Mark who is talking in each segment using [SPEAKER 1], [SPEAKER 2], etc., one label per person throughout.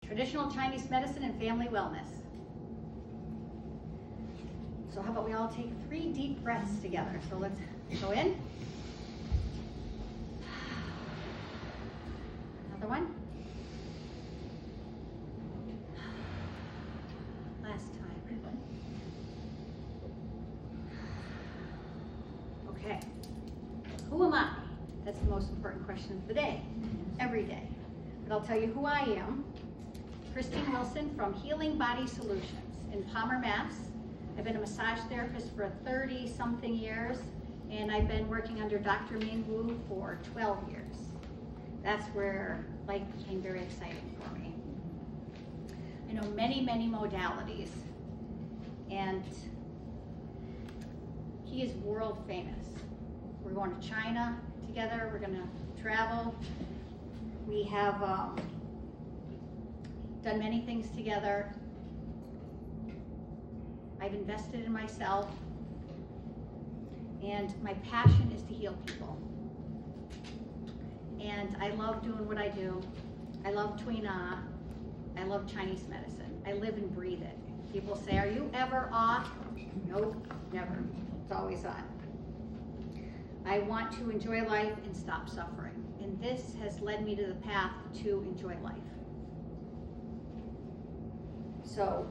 [SPEAKER 1] Traditional Chinese medicine and family wellness. So how about we all take 3 deep breaths together. So let's go in. Another one. Last time. Okay. Who am I? That's the most important question of the day, every day. But I'll tell you who I am. Christine Wilson from Healing Body Solutions in Palmer, Mass. I've been a massage therapist for 30-something years, and I've been working under Dr. Ming Wu for 12 years. That's where life became very exciting for me. I know many, many modalities, and he is world famous. We're going to China together, we're gonna travel. We have done many things together. I've invested in myself, and my passion is to heal people. And I love doing what I do. I love Tui Na. I love Chinese medicine. I live and breathe it. People say, are you ever off? Nope, never. It's always on. I want to enjoy life and stop suffering. And this has led me to the path to enjoy life. So,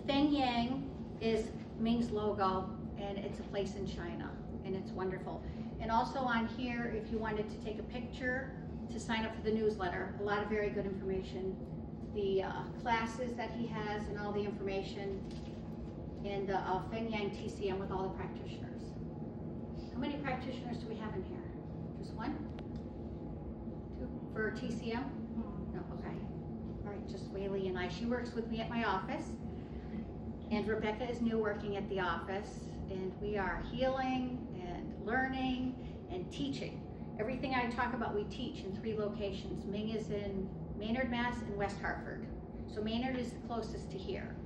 [SPEAKER 1] Fengyang is Ming's logo, and it's a place in China, and it's wonderful. And also on here, if you wanted to take a picture to sign up for the newsletter, a lot of very good information. The classes that he has and all the information, and Fengyang TCM with all the practitioners. How many practitioners do we have in here? Just one? 2? For TCM? No, okay. All right, just Whaley and I. She works with me at my office. And Rebecca is new working at the office, and we are healing and learning and teaching. Everything I talk about, we teach in 3 locations. Ming is in Maynard, Mass. And West Hartford. So Maynard is the closest to here.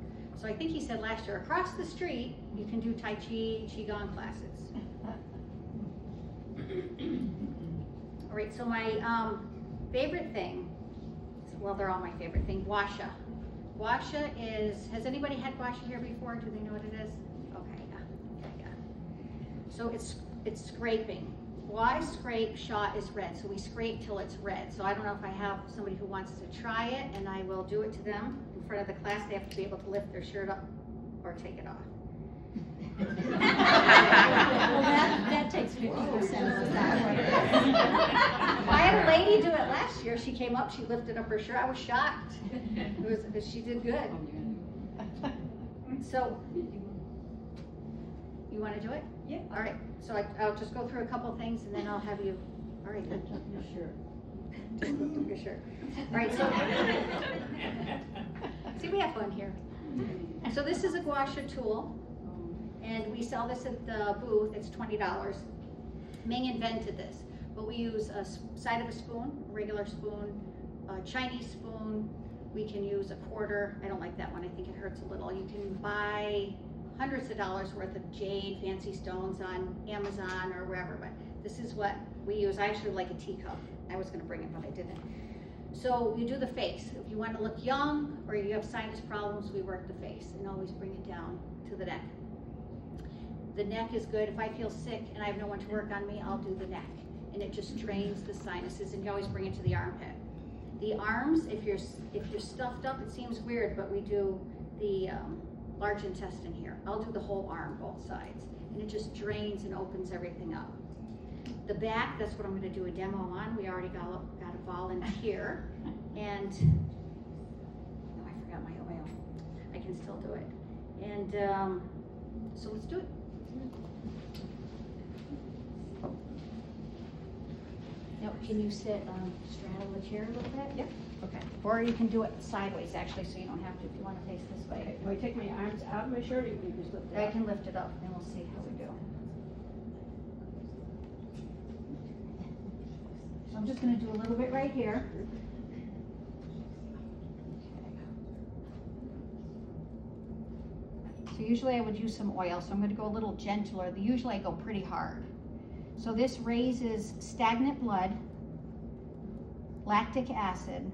[SPEAKER 1] So I think he said last year, across the street, you can do Tai Chi, Qigong classes. All right, so my favorite thing, well, they're all my favorite thing, gua sha. Gua sha is, has anybody had gua sha here before? Do they know what it is? Okay, yeah. So it's scraping. Why scrape? Sha is red, so we scrape till it's red. So I don't know if I have somebody who wants to try it, and I will do it to them in front of the class. They have to be able to lift their shirt up or take it off.
[SPEAKER 2] Well, that takes 50% of that.
[SPEAKER 1] I had a lady do it last year. She came up, she lifted up her shirt. I was shocked. She did good. So, you want to do it?
[SPEAKER 2] Yeah.
[SPEAKER 1] All right. So I'll just go through a couple things, and then I'll have you. All right.
[SPEAKER 2] Sure.
[SPEAKER 1] Just lift up your shirt. All right. So, see, we have fun here. So this is a gua sha tool. And we sell this at the booth. It's $20. Ming invented this, but we use a side of a spoon, a regular spoon, a Chinese spoon. We can use a quarter. I don't like that one. I think it hurts a little. You can buy hundreds of dollars worth of jade, fancy stones on Amazon or wherever, but this is what we use. I actually like a teacup. I was going to bring it, but I didn't. So you do the face. If you want to look young or you have sinus problems, we work the face and always bring it down to the neck. The neck is good. If I feel sick and I have no one to work on me, I'll do the neck. And it just drains the sinuses, and you always bring it to the armpit. The arms, if you're stuffed up, it seems weird, but we do the large intestine here. I'll do the whole arm, both sides. And it just drains and opens everything up. The back, that's what I'm going to do a demo on. We already got a volunteer. And, oh, I forgot my oil. I can still do it. And so let's do it. Now, can you sit straddle the chair a little bit?
[SPEAKER 2] Yep.
[SPEAKER 1] Okay. Or you can do it sideways, actually, so you don't have to if you want to face this way.
[SPEAKER 2] Okay, do I take my arms out of my shirt, or you can just lift it
[SPEAKER 1] I
[SPEAKER 2] up?
[SPEAKER 1] can lift it up, and we'll see how we do. So I'm just going to do a little bit right here. So usually I would use some oil, so I'm going to go a little gentler. Usually I go pretty hard. So this raises stagnant blood, lactic acid,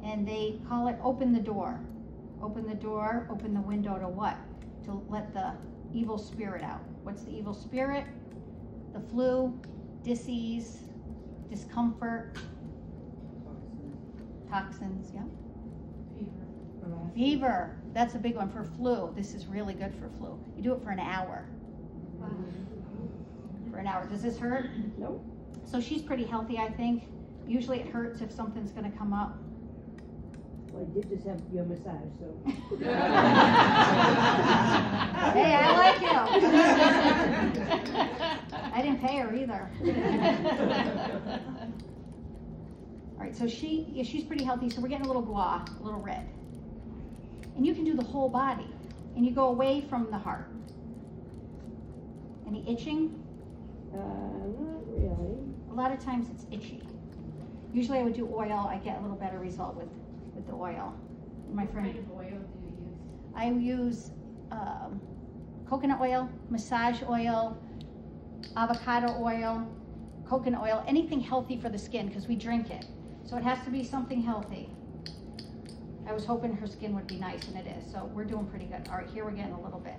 [SPEAKER 1] And they call it open the door. Open the door, open the window to what? To let the evil spirit out. What's the evil spirit? The flu, disease, discomfort, toxins, yeah. Fever, that's a big one for flu. This is really good for flu. You do it for an hour.
[SPEAKER 2] Wow.
[SPEAKER 1] For an hour. Does this hurt?
[SPEAKER 2] Nope.
[SPEAKER 1] So she's pretty healthy, I think. Usually it hurts if something's gonna come up.
[SPEAKER 2] Well, I did just have your massage, so.
[SPEAKER 1] Hey, I like you. I didn't pay her either. All right, so she's pretty healthy, so we're getting a little gua, a little red. And you can do the whole body, and you go away from the heart. Any itching?
[SPEAKER 2] Not really.
[SPEAKER 1] A lot of times it's itchy. Usually I would do oil. I get a little better result with the oil. My friend.
[SPEAKER 3] What kind of oil do you use?
[SPEAKER 1] I use coconut oil, massage oil, avocado oil, coconut oil, anything healthy for the skin because we drink it. So it has to be something healthy. I was hoping her skin would be nice, and it is. So we're doing pretty good. All right, here we're getting a little bit.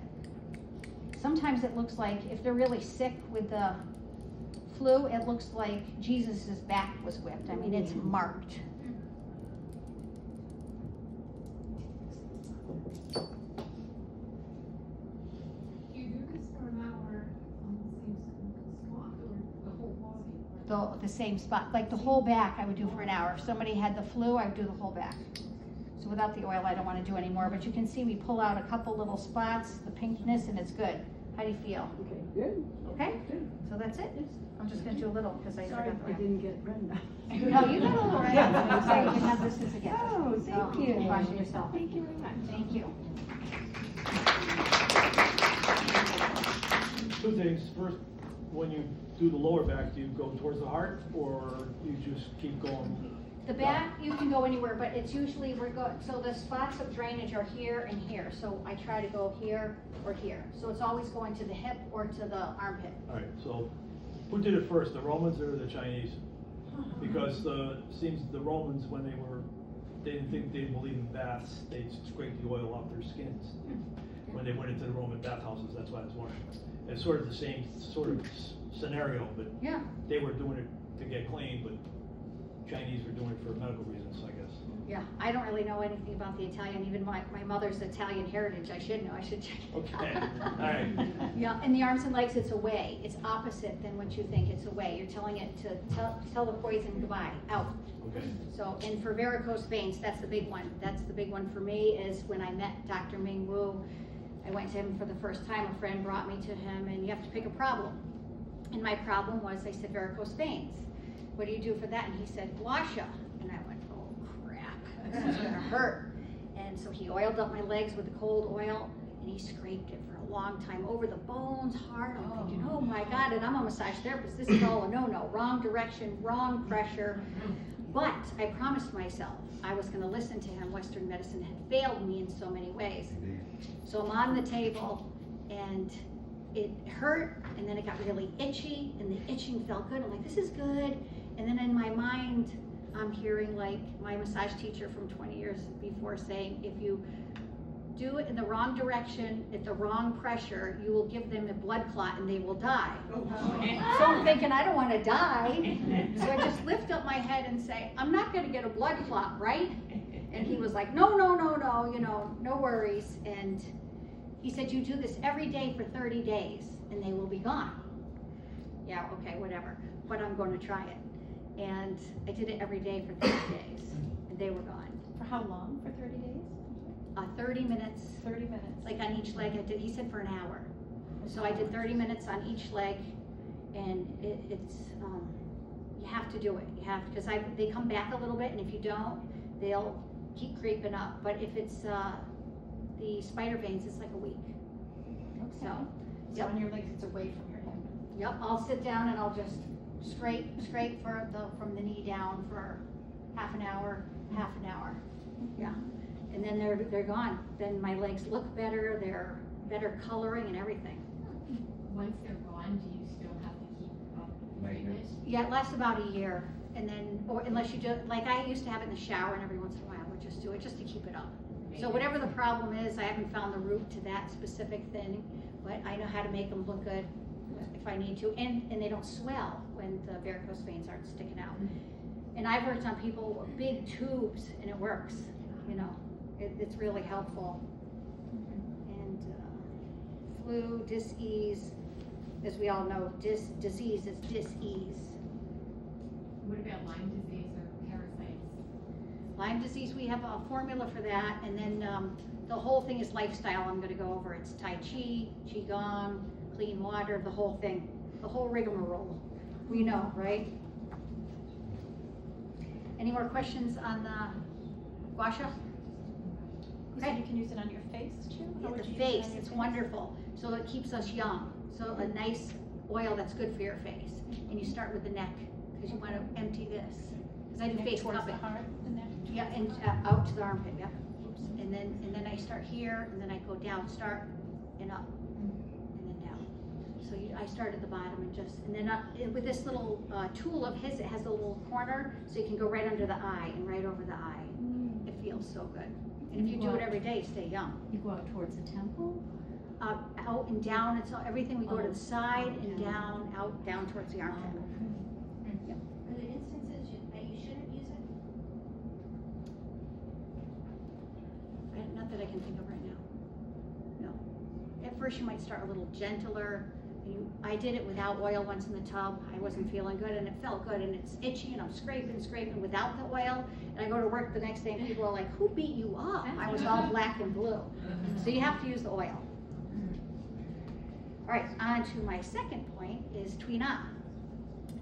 [SPEAKER 1] Sometimes it looks like if they're really sick with the flu, it looks like Jesus's back was whipped. I mean, it's marked.
[SPEAKER 3] Do you do this for an hour on the same spot or the whole body?
[SPEAKER 1] The same spot, like the whole back I would do for an hour. If somebody had the flu, I would do the whole back. So without the oil, I don't want to do anymore, but you can see we pull out a couple little spots, the pinkness, and it's good. How do you feel?
[SPEAKER 2] Okay, good.
[SPEAKER 1] Okay? So that's it? I'm just gonna do a little, because I
[SPEAKER 2] Sorry,
[SPEAKER 1] forgot the
[SPEAKER 2] I
[SPEAKER 1] rest.
[SPEAKER 2] didn't get Brenda.
[SPEAKER 1] No, you got a little right. I'm sorry you didn't have this again.
[SPEAKER 2] Oh, thank
[SPEAKER 1] So,
[SPEAKER 2] you.
[SPEAKER 1] Wash it yourself.
[SPEAKER 2] Thank you very much.
[SPEAKER 1] Thank you.
[SPEAKER 4] Two things. First, when you do the lower back, do you go towards the heart or you just keep going?
[SPEAKER 1] The back, you can go anywhere, but it's usually, so the spots of drainage are here and here. So I try to go here or here. So it's always going to the hip or to the armpit.
[SPEAKER 4] All right, so who did it first, the Romans or the Chinese? Because seems the Romans, when they didn't believe in baths, they scraped the oil off their skins. When they went into the Roman bathhouses, that's why I was wondering. It's sort of the same sort of scenario, but
[SPEAKER 1] Yeah.
[SPEAKER 4] they were doing it to get clean, but Chinese were doing it for medical reasons, I guess.
[SPEAKER 1] Yeah, I don't really know anything about the Italian, even my mother's Italian heritage, I should know, I should check it
[SPEAKER 4] Okay,
[SPEAKER 1] out.
[SPEAKER 4] all right.
[SPEAKER 1] Yeah, in the arms and legs, it's away, it's opposite than what you think, it's away, you're telling it to tell the poison goodbye, out.
[SPEAKER 4] Okay.
[SPEAKER 1] So, and for varicose veins, that's the big one for me, is when I met Dr. Ming Wu, I went to him for the first time, a friend brought me to him, and you have to pick a problem. And my problem was, I said, varicose veins. What do you do for that? And he said, gua sha. And I went, oh crap, this is gonna hurt. And so he oiled up my legs with the cold oil, and he scraped it for a long time over the bones, hard. I'm thinking, oh my God, and I'm a massage therapist. This is all a no-no, wrong direction, wrong pressure. But I promised myself I was gonna listen to him. Western medicine had failed me in so many ways. So I'm on the table, and it hurt, and then it got really itchy, and the itching felt good. I'm like, this is good. And then in my mind, I'm hearing like my massage teacher from 20 years before saying, if you do it in the wrong direction, at the wrong pressure, you will give them a blood clot and they will die. So I'm thinking, I don't want to die. So I just lift up my head and say, I'm not going to get a blood clot, right? And he was like, no, no worries. And he said, you do this every day for 30 days and they will be gone. Yeah, okay, whatever. But I'm going to try it. And I did it every day for 30 days and they were gone.
[SPEAKER 5] For how long? For 30 days?
[SPEAKER 1] 30 minutes.
[SPEAKER 5] 30 minutes.
[SPEAKER 1] Like on each leg, he said for an hour. So I did 30 minutes on each leg, and it's you have to do it. You have, because they come back a little bit, and if you don't, they'll keep creeping up. But if it's the spider veins, it's like a week.
[SPEAKER 5] Okay.
[SPEAKER 1] So,
[SPEAKER 5] So on your legs, it's away from your hip.
[SPEAKER 1] Yep, I'll sit down and I'll just scrape from the knee down for half an hour. Yeah. And then they're gone. Then my legs look better, they're better coloring and everything.
[SPEAKER 3] Once they're gone, do you still have to keep up treatment?
[SPEAKER 1] Yeah, it lasts about a year. And then, or unless you do, like I used to have it in the shower and every once in a while it just to keep it up. So whatever the problem is, I haven't found the root to that specific thing, but I know how to make them look good if I need to, and they don't swell when the varicose veins aren't sticking out. And I've worked on people with big tubes, and it works, you know, it's really helpful. And flu, dis-ease, as we all know, disease is dis-ease.
[SPEAKER 3] What about Lyme disease or parasites?
[SPEAKER 1] Lyme disease, we have a formula for that, and then the whole thing is lifestyle. I'm going to go over. It's Tai Chi, Qigong, clean water, the whole thing, the whole rigmarole. We know, right? Any more questions on the gua sha?
[SPEAKER 5] You said you can use it on your face too? How would
[SPEAKER 1] The
[SPEAKER 5] you use it
[SPEAKER 1] face,
[SPEAKER 5] on your
[SPEAKER 1] it's
[SPEAKER 5] face?
[SPEAKER 1] wonderful. So it keeps us young. So a nice oil that's good for your face. And you start with the neck, because you want to empty this. Because I do
[SPEAKER 5] Neck
[SPEAKER 1] face
[SPEAKER 5] towards
[SPEAKER 1] cupping.
[SPEAKER 5] the heart, the neck.
[SPEAKER 1] Yeah, and out to the armpit, yeah. Oops. And then I start here, and then I go down, start, and up, and then down. So I start at the bottom and then with this little tool of his, it has a little corner, so you can go right under the eye and right over the eye. It feels so good. And if you do it every day, you stay young.
[SPEAKER 2] You go out towards the temple?
[SPEAKER 1] Out and down, it's all, everything, we go to the side
[SPEAKER 2] Oh,
[SPEAKER 1] and
[SPEAKER 2] yeah.
[SPEAKER 1] down towards the armpit.
[SPEAKER 6] Are there instances that you shouldn't use it?
[SPEAKER 1] Not that I can think of right now. No. At first you might start a little gentler. I did it without oil once in the tub. I wasn't feeling good and it felt good and it's itchy and I'm scraping without the oil. And I go to work the next day and people are like, who beat you up? I was all black and blue. So you have to use the oil. All right, on to my second point is Twina.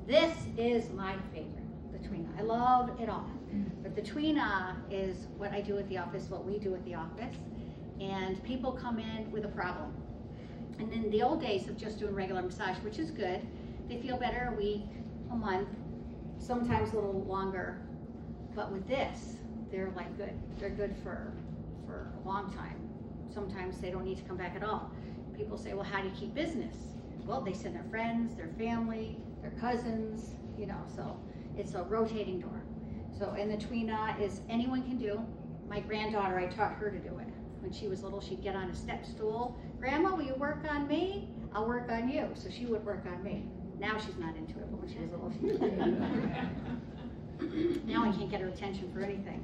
[SPEAKER 1] This is my favorite, the Twina. I love it all. But the Twina is what I do at the office, what we do at the office. And people come in with a problem. And in the old days of just doing regular massage, which is good, they feel better a week, a month, sometimes a little longer. But with this, they're like good. They're good for a long time. Sometimes they don't need to come back at all. People say, well, how do you keep business? Well, they send their friends, their family, their cousins, you know, so it's a rotating door. So, and the Twina is anyone can do. My granddaughter, I taught her to do it. When she was little, she'd get on a step stool. Grandma, will you work on me? I'll work on you. So she would work on me. Now she's not into it, but when she was little, she did. Now I can't get her attention for anything.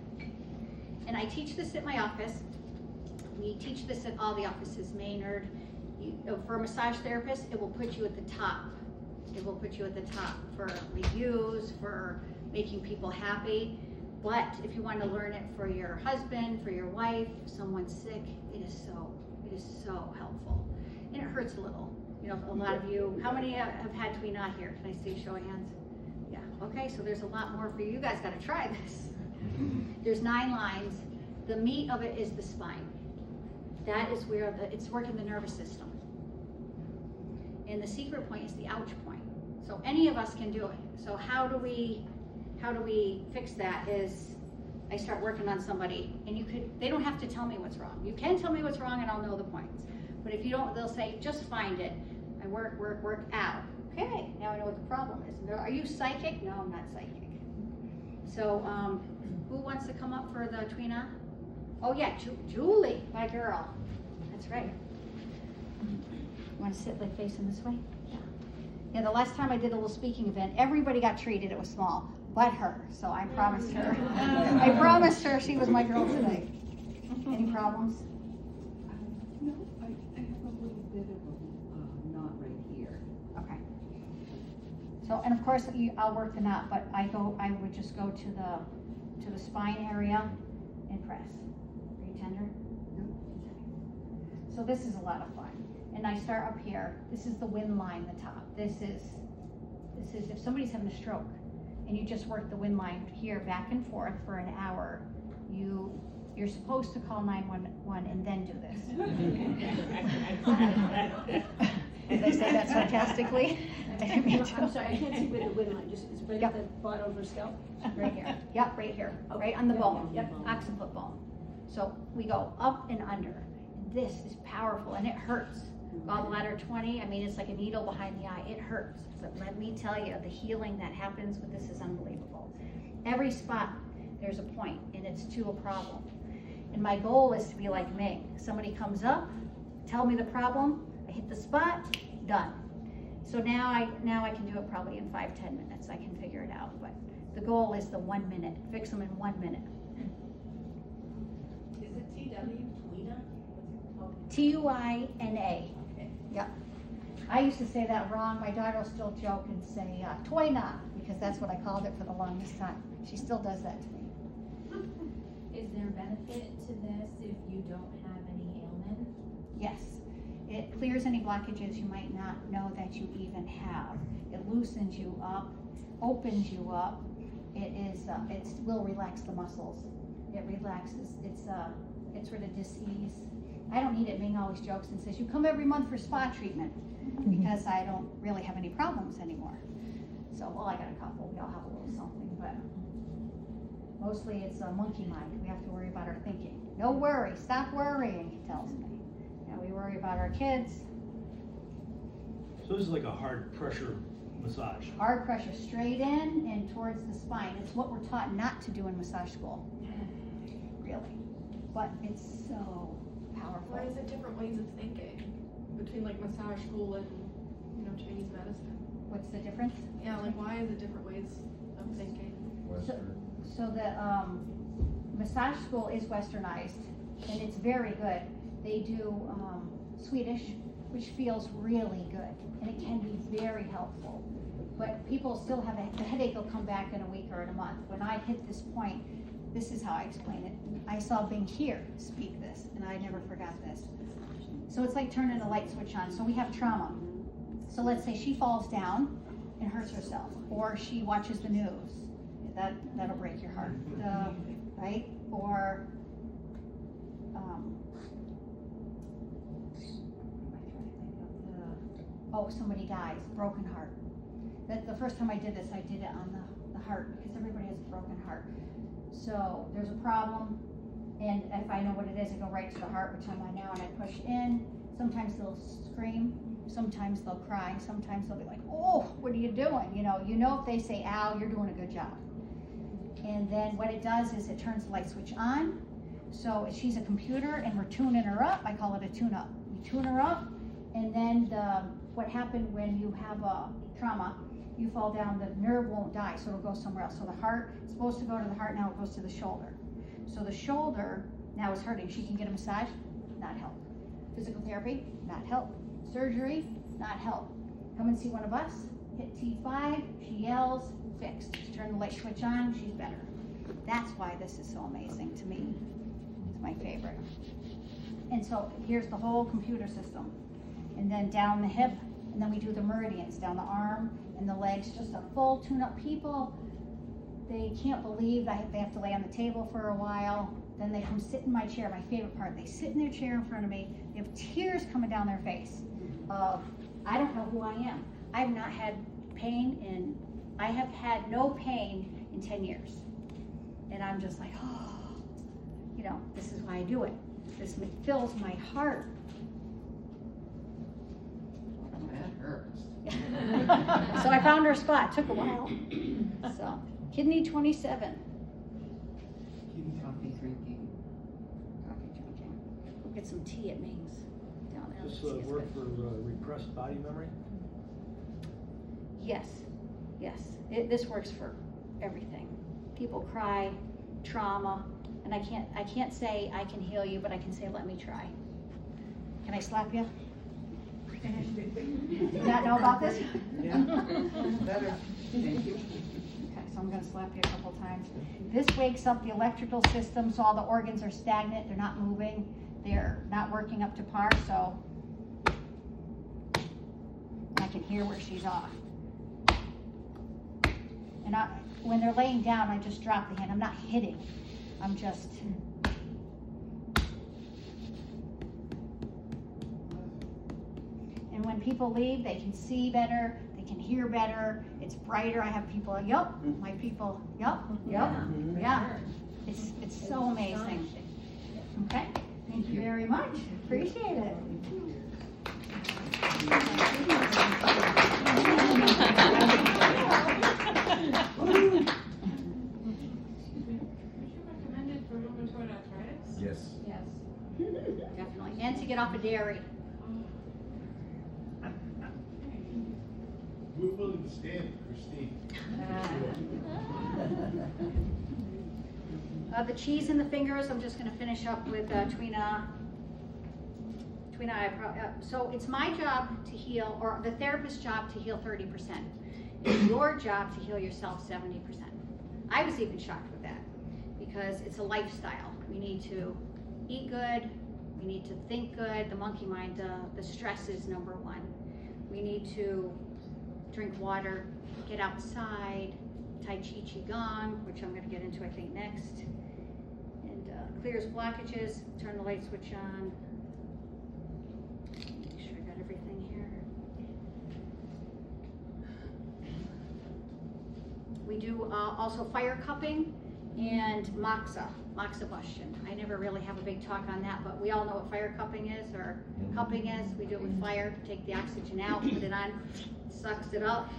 [SPEAKER 1] And I teach this at my office. We teach this at all the offices, Maynard. For a massage therapist, it will put you at the top. It will put you at the top for reviews, for making people happy. But if you want to learn it for your husband, for your wife, if someone's sick, it is so helpful. And it hurts a little. You know, a lot of you, how many have had Twina here? Can I see a show of hands? Yeah, okay, so there's a lot more for you. You guys got to try this. There's 9 lines. The meat of it is the spine. That is where it's working the nervous system. And the secret point is the ouch point. So any of us can do it. So how do we fix that is I start working on somebody and they don't have to tell me what's wrong. You can tell me what's wrong and I'll know the points. But if you don't, they'll say, just find it. I work out. Okay, now I know what the problem is. Are you psychic? No, I'm not psychic. So who wants to come up for the Twina? Oh yeah, Julie, my girl. That's right. You want to sit like facing this way? Yeah. Yeah, the last time I did a little speaking event, everybody got treated. It was small, but her. So I promised her. I promised her she was my girl today. Any problems?
[SPEAKER 2] No, I have a little bit of a knot right here.
[SPEAKER 1] Okay. So, and of course, I'll work the knot, but I would just go to the spine area and press. Are you tender? No. So this is a lot of fun. And I start up here. This is the wind line, the top. This is if somebody's having a stroke and you just work the wind line here back and forth for an hour, you're supposed to call 911 and then do this. Did I say that sarcastically? I didn't mean to.
[SPEAKER 2] I'm sorry, I can't see where the wind line, just, it's right
[SPEAKER 1] Yep.
[SPEAKER 2] at the bottom of her scalp.
[SPEAKER 1] Right here. Yep, right here. Right on the
[SPEAKER 2] Yep,
[SPEAKER 1] bone.
[SPEAKER 2] yep.
[SPEAKER 1] Occiput bone. So we go up and under. This is powerful and it hurts. Gallbladder 20, I mean, it's like a needle behind the eye. It hurts. But let me tell you, the healing that happens with this is unbelievable. Every spot, there's a point and it's to a problem. And my goal is to be like Ming. Somebody comes up, tell me the problem, I hit the spot, done. So now I can do it probably in 5-10 minutes. I can figure it out, but the goal is the 1 minute. Fix them in 1 minute.
[SPEAKER 6] Is it TW, Twina? What's it called?
[SPEAKER 1] T-U-I-N-A. Yep. I used to say that wrong. My daughter will still joke and say Toyna, because that's what I called it for the longest time. She still does that to me.
[SPEAKER 7] Is there benefit to this if you don't have any ailment?
[SPEAKER 1] Yes. It clears any blockages you might not know that you even have. It loosens you up, opens you up. It will relax the muscles. It relaxes. It's rid of dis-ease. I don't need it. Ming always jokes and says, "You come every month for spa treatment," because I don't really have any problems anymore. So, well, I got a couple. We all have a little something, but mostly it's a monkey mind. We have to worry about our thinking. No worry. Stop worrying, he tells me. And we worry about our kids.
[SPEAKER 4] So this is like a hard pressure massage.
[SPEAKER 1] Hard pressure straight in and towards the spine. It's what we're taught not to do in massage school. Really. But it's so powerful.
[SPEAKER 3] Why is it different ways of thinking between like massage school and, Chinese medicine?
[SPEAKER 1] What's the difference?
[SPEAKER 3] Yeah, like why is it different ways of thinking?
[SPEAKER 1] So the massage school is westernized, and it's very good. They do Swedish, which feels really good, and it can be very helpful. But people still have the headache will come back in a week or in a month. When I hit this point, this is how I explain it. I saw Bing here speak this, and I never forgot this. So it's like turning a light switch on. So we have trauma. So let's say she falls down and hurts herself, or she watches the news. That'll break your heart, right? Or somebody dies, broken heart. The first time I did this, I did it on the heart, because everybody has a broken heart. So there's a problem, and if I know what it is, I go right to the heart, which I'm on now, and I push in. Sometimes they'll scream, sometimes they'll cry, sometimes they'll be like, "Oh, what are you doing?" You know if they say "ow," you're doing a good job. And then what it does is it turns the light switch on. So if she's a computer and we're tuning her up, I call it a tune-up. We tune her up, and then what happened when you have a trauma, you fall down, the nerve won't die, so it'll go somewhere else. So the heart is supposed to go to the heart, now it goes to the shoulder. So the shoulder now is hurting. She can get a massage, not help. Physical therapy, not help. Surgery, not help. Come and see one of us, hit T5, she yells, fixed. Turn the light switch on, she's better. That's why this is so amazing to me. It's my favorite. And so here's the whole computer system. And then down the hip, and then we do the meridians down the arm and the legs, just a full tune-up. People, they can't believe that they have to lay on the table for a while. Then they come sit in my chair, my favorite part. They sit in their chair in front of me. They have tears coming down their face of, I don't know who I am. I've not had pain I have had no pain in 10 years. And I'm just like, oh, this is why I do it. This fills my heart.
[SPEAKER 2] That hurts.
[SPEAKER 1] So I found her spot, took a while. So, kidney 27.
[SPEAKER 2] Coffee drinking.
[SPEAKER 1] Coffee drinking. We'll get some tea at Ming's down there.
[SPEAKER 4] This
[SPEAKER 1] Let's see, it's
[SPEAKER 4] work
[SPEAKER 1] good.
[SPEAKER 4] for repressed body memory?
[SPEAKER 1] Yes. This works for everything. People cry, trauma, and I can't say I can heal you, but I can say let me try. Can I slap you? Do you not know about this?
[SPEAKER 2] Yeah. Better. Thank you.
[SPEAKER 1] Okay, so I'm gonna slap you a couple times. This wakes up the electrical system, so all the organs are stagnant, they're not moving, they're not working up to par, so I can hear where she's off. And when they're laying down, I just drop the hand. I'm not hitting. I'm just. And when people leave, they can see better. They can hear better. It's brighter. I have people. Yup. My people. Yup. Yeah. It's so amazing. Okay. Thank you very much. Appreciate it.
[SPEAKER 3] Recommended for rheumatoid arthritis?
[SPEAKER 8] Yes.
[SPEAKER 1] meant to get off of dairy.
[SPEAKER 8] We're willing to stand, Christine.
[SPEAKER 1] The cheese and the fingers, I'm just gonna finish up with Twina. So it's my job to heal, or the therapist's job to heal 30%. It's your job to heal yourself 70%. I was even shocked with that because it's a lifestyle. We need to eat good, we need to think good, the monkey mind, the stress is number one. We need to drink water, get outside, Tai Chi Qigong, which I'm gonna get into I think next. And clears blockages, turn the light switch on. Make sure I got everything here. We do also fire cupping and moxa bustion. I never really have a big talk on that, but we all know what fire cupping is, or cupping is. We do it with fire, take the oxygen out, put it on, sucks it up.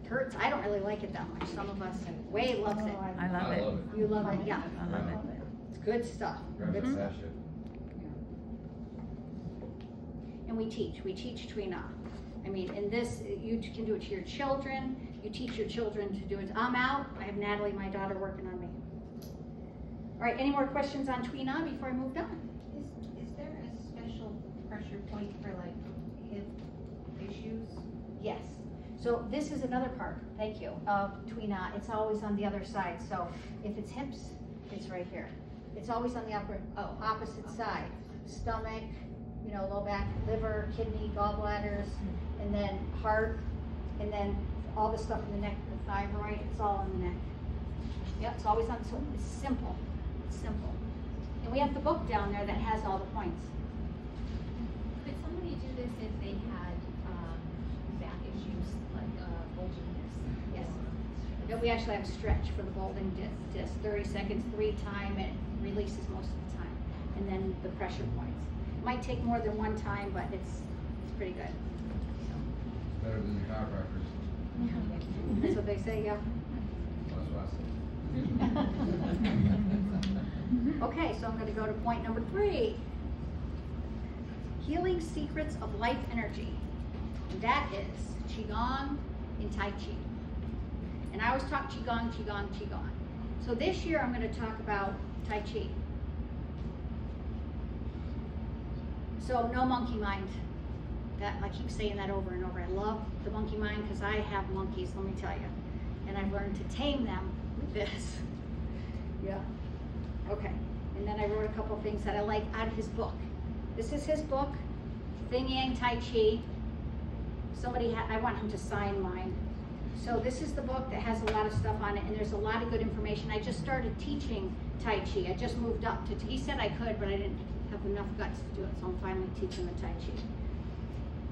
[SPEAKER 1] It hurts. I don't really like it that much. Some of us, Wade loves it.
[SPEAKER 5] I love it.
[SPEAKER 1] You love it, yeah.
[SPEAKER 5] I love it.
[SPEAKER 1] It's good stuff. Good stuff. And we teach Twina. I mean, in this, you can do it to your children. You teach your children to do it. I'm out. I have Natalie, my daughter, working on me. All right, any more questions on Twina before I move on?
[SPEAKER 6] Is there a special pressure point for like hip issues?
[SPEAKER 1] Yes. So this is another part, thank you, of Twina. It's always on the other side. So if it's hips, it's right here. It's always on the opposite side. Stomach, you know, low back, liver, kidney, gallbladders, and then heart, and then all the stuff in the neck, the thyroid, it's all in the neck. Yep, it's always on, so it's simple. It's simple. And we have the book down there that has all the points.
[SPEAKER 7] Could somebody do this if they had, back issues, like, bulging disc?
[SPEAKER 1] Yes. Yeah, we actually have stretch for the bulging disc, 30 seconds, 3 times, and it releases most of the time. And then the pressure points. It might take more than one time, but it's pretty good.
[SPEAKER 9] Better than the chiropractors.
[SPEAKER 1] That's what they say, yeah.
[SPEAKER 9] That's what I said.
[SPEAKER 1] Okay, so I'm gonna go to point number 3. Healing secrets of life energy. And that is Qigong and Tai Chi. And I always talk Qigong, Qigong, Qigong. So this year I'm gonna talk about Tai Chi. So no monkey mind. That, I keep saying that over and over. I love the monkey mind because I have monkeys, let me tell you. And I've learned to tame them with this. Yeah. Okay. And then I wrote a couple things that I like out of his book. This is his book, Fengyang Tai Chi. I want him to sign mine. So this is the book that has a lot of stuff on it, and there's a lot of good information. I just started teaching Tai Chi. I just moved up to, he said I could, but I didn't have enough guts to do it, so I'm finally teaching the Tai Chi.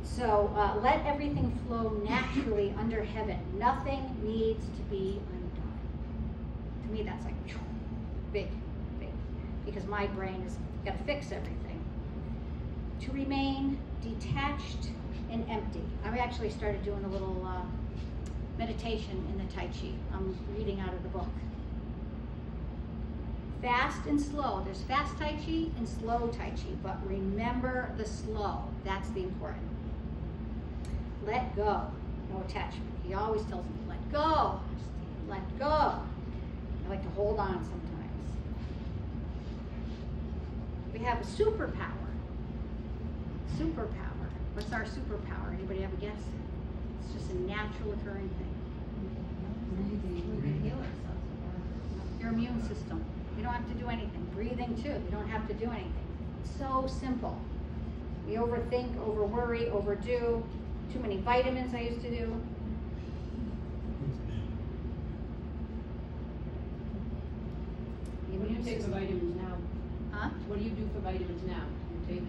[SPEAKER 1] So let everything flow naturally under heaven. Nothing needs to be undone. To me, that's like big, big, because my brain has got to fix everything. To remain detached and empty. I've actually started doing a little meditation in the Tai Chi. I'm reading out of the book. Fast and slow. There's fast Tai Chi and slow Tai Chi, but remember the slow. That's the important. Let go. No attachment. He always tells me, let go. Let go. I like to hold on sometimes. We have a superpower. Superpower. What's our superpower? Anybody have a guess? It's just a natural occurring thing.
[SPEAKER 6] We can heal ourselves.
[SPEAKER 1] Your immune system. You don't have to do anything. Breathing too. You don't have to do anything. It's so simple. We overthink, overworry, overdo. Too many vitamins I used to do. The
[SPEAKER 2] What do you
[SPEAKER 1] immune
[SPEAKER 2] take for
[SPEAKER 1] system.
[SPEAKER 2] vitamins now?
[SPEAKER 1] Huh?
[SPEAKER 2] What do you do for vitamins now? You take?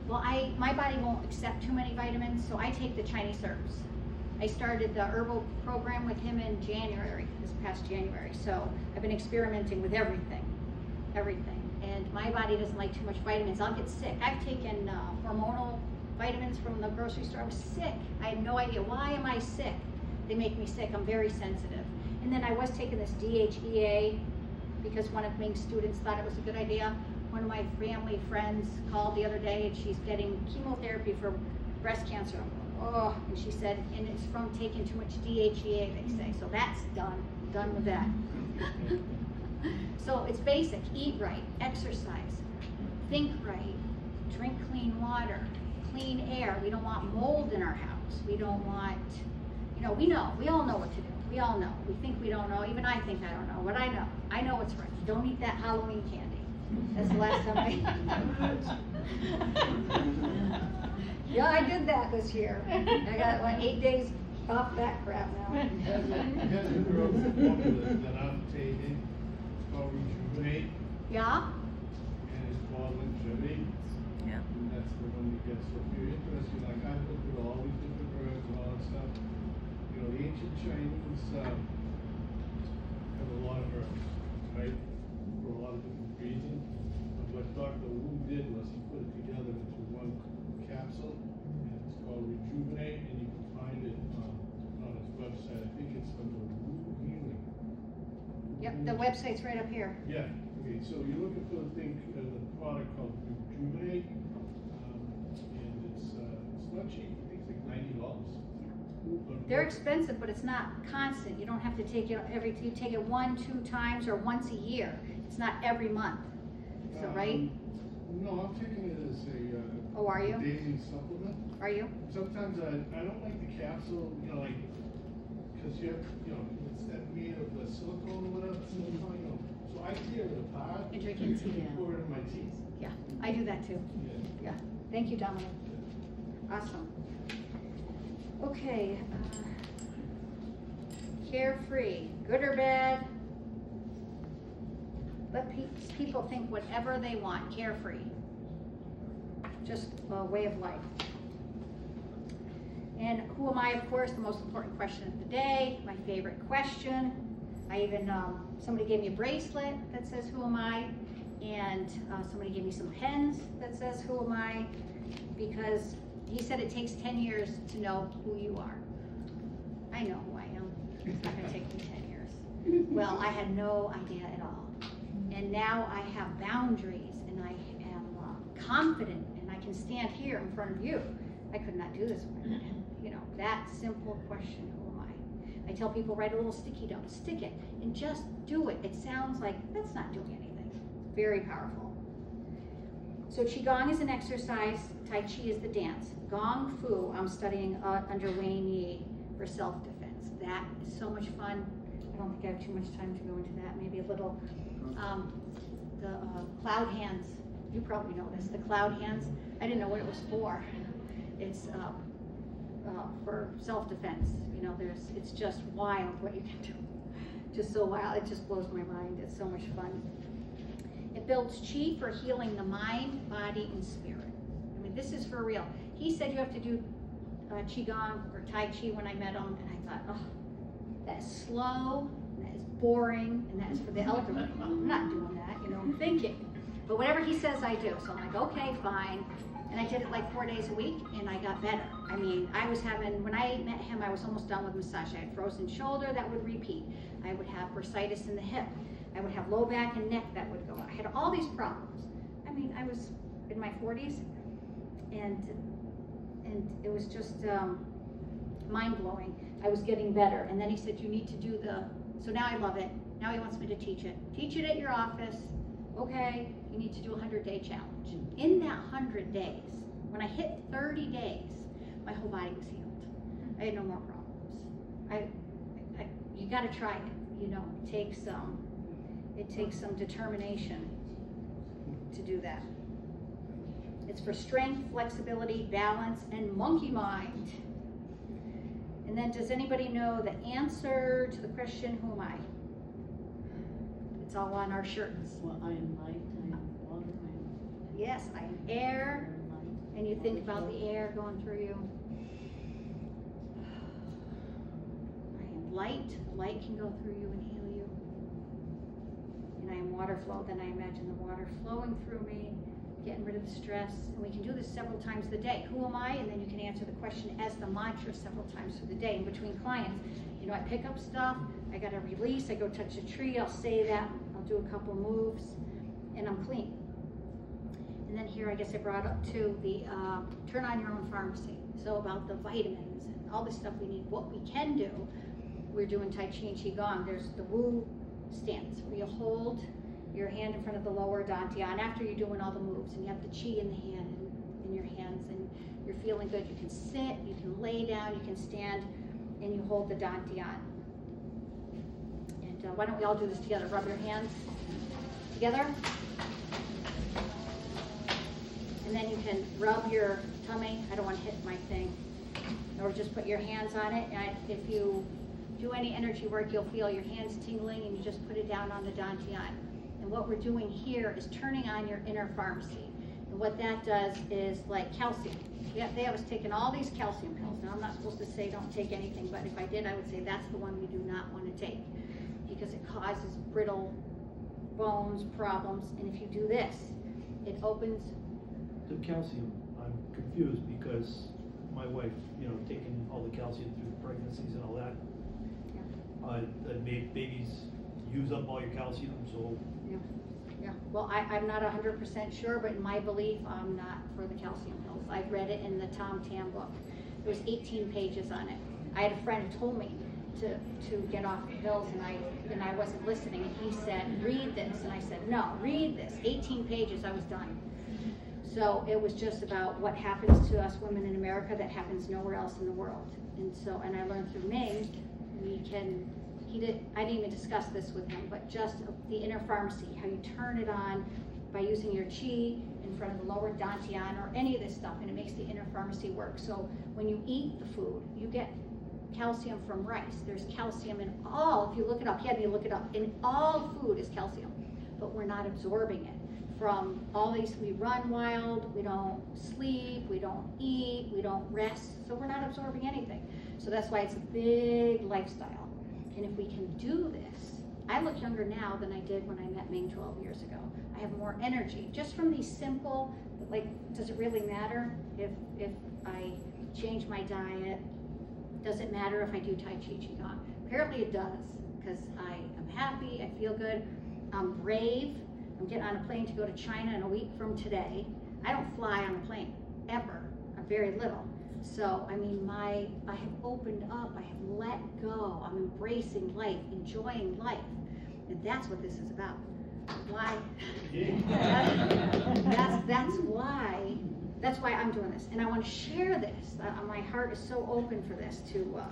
[SPEAKER 1] Well, my body won't accept too many vitamins, so I take the Chinese herbs. I started the herbal program with him in January, this past January. So I've been experimenting with everything. And my body doesn't like too much vitamins. I'll get sick. I've taken hormonal vitamins from the grocery store. I was sick. I had no idea. Why am I sick? They make me sick. I'm very sensitive. And then I was taking this DHEA because one of Ming's students thought it was a good idea. one of my family friends called the other day and she's getting chemotherapy for breast cancer. Oh, and she said, and it's from taking too much DHEA, they say. So that's done with that. So it's basic, eat right, exercise, think right, drink clean water, clean air. We don't want mold in our house. We don't want, we all know what to do. We all know. We think we don't know. Even I think I don't know, but I know. I know what's right. Don't eat that Halloween candy. That's the last time Yeah, I did that this year. I got 8 days off that crap now.
[SPEAKER 8] Has a growth formula that I'm taking, it's called Rejuvenate,
[SPEAKER 1] Yeah?
[SPEAKER 8] and it's called Longevity.
[SPEAKER 5] Yeah.
[SPEAKER 8] And that's the one you get, so if you're interested, like I looked at all these different herbs and all that stuff. You know, the ancient Chinese, have a lot of herbs, right? For a lot of different reasons. But what Dr. Wu did was he put it together into one capsule, and it's called Rejuvenate, and you can find it, on his website. I think it's under Wu Healing.
[SPEAKER 1] Yep, the website's right up here.
[SPEAKER 8] Yeah, okay, so you're looking for the thing, the product called Rejuvenate, and it's not cheap, I think it's like $90.
[SPEAKER 1] They're expensive, but it's not constant. You don't have to take it you take it 1-2 times or once a year. It's not every month. So, right?
[SPEAKER 8] No, I'm taking it as a,
[SPEAKER 1] Oh, are you?
[SPEAKER 8] daily supplement.
[SPEAKER 1] Are you?
[SPEAKER 8] Sometimes I don't like the capsule, like, cause you have, it's that made of the silicone or whatever, silicone, so I tear it apart.
[SPEAKER 1] And drink it.
[SPEAKER 8] and pour it in my tea.
[SPEAKER 1] Yeah, I do that too.
[SPEAKER 8] Yeah.
[SPEAKER 1] Yeah. Thank you, Dominic. Awesome. Okay. Carefree, good or bad? Let people think whatever they want. Carefree. Just a way of life. And who am I? Of course, the most important question of the day. My favorite question. I even, somebody gave me a bracelet that says, who am I? And somebody gave me some pens that says, who am I? Because he said it takes 10 years to know who you are. I know who I am. It's not gonna take me 10 years. Well, I had no idea at all. And now I have boundaries and I am confident and I can stand here in front of you. I could not do this with that simple question, who am I? I tell people, write a little sticky note, stick it, and just do it. It sounds like, that's not doing anything. It's very powerful. So Qigong is an exercise, Tai Chi is the dance. Gong Fu, I'm studying under Wayne Yi for self-defense. That is so much fun. I don't think I have too much time to go into that. Maybe a little, the cloud hands. You probably know this, the cloud hands. I didn't know what it was for. It's for self-defense. It's just wild what you can do. Just so wild, it just blows my mind. It's so much fun. It builds chi for healing the mind, body, and spirit. I mean, this is for real. He said you have to do Qigong or Tai Chi when I met him, and I thought, oh, that's slow, that is boring, and that is for the elderly. I'm not doing that, I'm thinking. But whatever he says, I do. So I'm like, okay, fine. And I did it like 4 days a week, and I got better. I mean, when I met him, I was almost done with massage. I had frozen shoulder that would repeat. I would have bursitis in the hip. I would have low back and neck that would go out. I had all these problems. I mean, I was in my 40s, and it was just mind-blowing. I was getting better. And then he said, you need to do so now I love it. Now he wants me to teach it. Teach it at your office. Okay, you need to do a 100-day challenge. In that 100 days, when I hit 30 days, my whole body was healed. I had no more problems. You gotta try it. It takes some determination to do that. It's for strength, flexibility, balance, and monkey mind. And then does anybody know the answer to the question, who am I? It's all on our shirts.
[SPEAKER 2] Well, I am light, I am water, I am
[SPEAKER 1] Yes, I am air,
[SPEAKER 2] light.
[SPEAKER 1] and you think about the air going through you. I am light, light can go through you and heal you. And I am water flow, then I imagine the water flowing through me, getting rid of the stress. And we can do this several times a day. Who am I? And then you can answer the question as the mantra several times through the day. In between clients, I pick up stuff, I gotta release, I go touch a tree, I'll say that, I'll do a couple moves, and I'm clean. here, I guess I brought up too, the, turn on your own pharmacy. So about the vitamins and all the stuff we need, what we can do, we're doing Tai Chi and Qigong. There's the Wu stance, where you hold your hand in front of the lower dantian after you're doing all the moves, and you have the Qi in the hand, in your hands, and you're feeling good. You can sit, you can lay down, you can stand, and you hold the dantian. And why don't we all do this together? Rub your hands together. And then you can rub your tummy. I don't want to hit my thing. Or just put your hands on it. And if you do any energy work, you'll feel your hands tingling, and you just put it down on the dantian. And what we're doing here is turning on your inner pharmacy. And what that does is like calcium. Yeah, they have us taking all these calcium pills. Now, I'm not supposed to say don't take anything, but if I did, I would say that's the one we do not want to take, because it causes brittle bones problems. And if you do this, it opens.
[SPEAKER 4] The calcium, I'm confused because my wife, taking all the calcium through pregnancies and all that, that made babies use up all your calcium, so.
[SPEAKER 1] Yeah, well, I'm not 100% sure, but in my belief, I'm not for the calcium pills. I've read it in the Tom Tam book. There was 18 pages on it. I had a friend who told me to get off the pills, and I wasn't listening, and he said, read this, and I said, no, read this. 18 pages, I was done. So it was just about what happens to us women in America that happens nowhere else in the world. And I learned through Ming, I didn't even discuss this with him, but just the inner pharmacy, how you turn it on by using your Qi in front of the lower dantian or any of this stuff, and it makes the inner pharmacy work. So when you eat the food, you get calcium from rice. There's calcium in all, if you look it up, you had me look it up, in all food is calcium, but we're not absorbing it. From all these, we run wild, we don't sleep, we don't eat, we don't rest, so we're not absorbing anything. So that's why it's a big lifestyle. And if we can do this, I look younger now than I did when I met Ming 12 years ago. I have more energy, just from these simple, like, does it really matter if I change my diet? Does it matter if I do Tai Chi Qigong? Apparently it does, because I am happy, I feel good, I'm brave. I'm getting on a plane to go to China in a week from today. I don't fly on a plane, ever. I'm very little. So, I mean, I have opened up, I have let go, I'm embracing life, enjoying life. And that's what this is about. Why? That's why I'm doing this. And I want to share this. My heart is so open for this to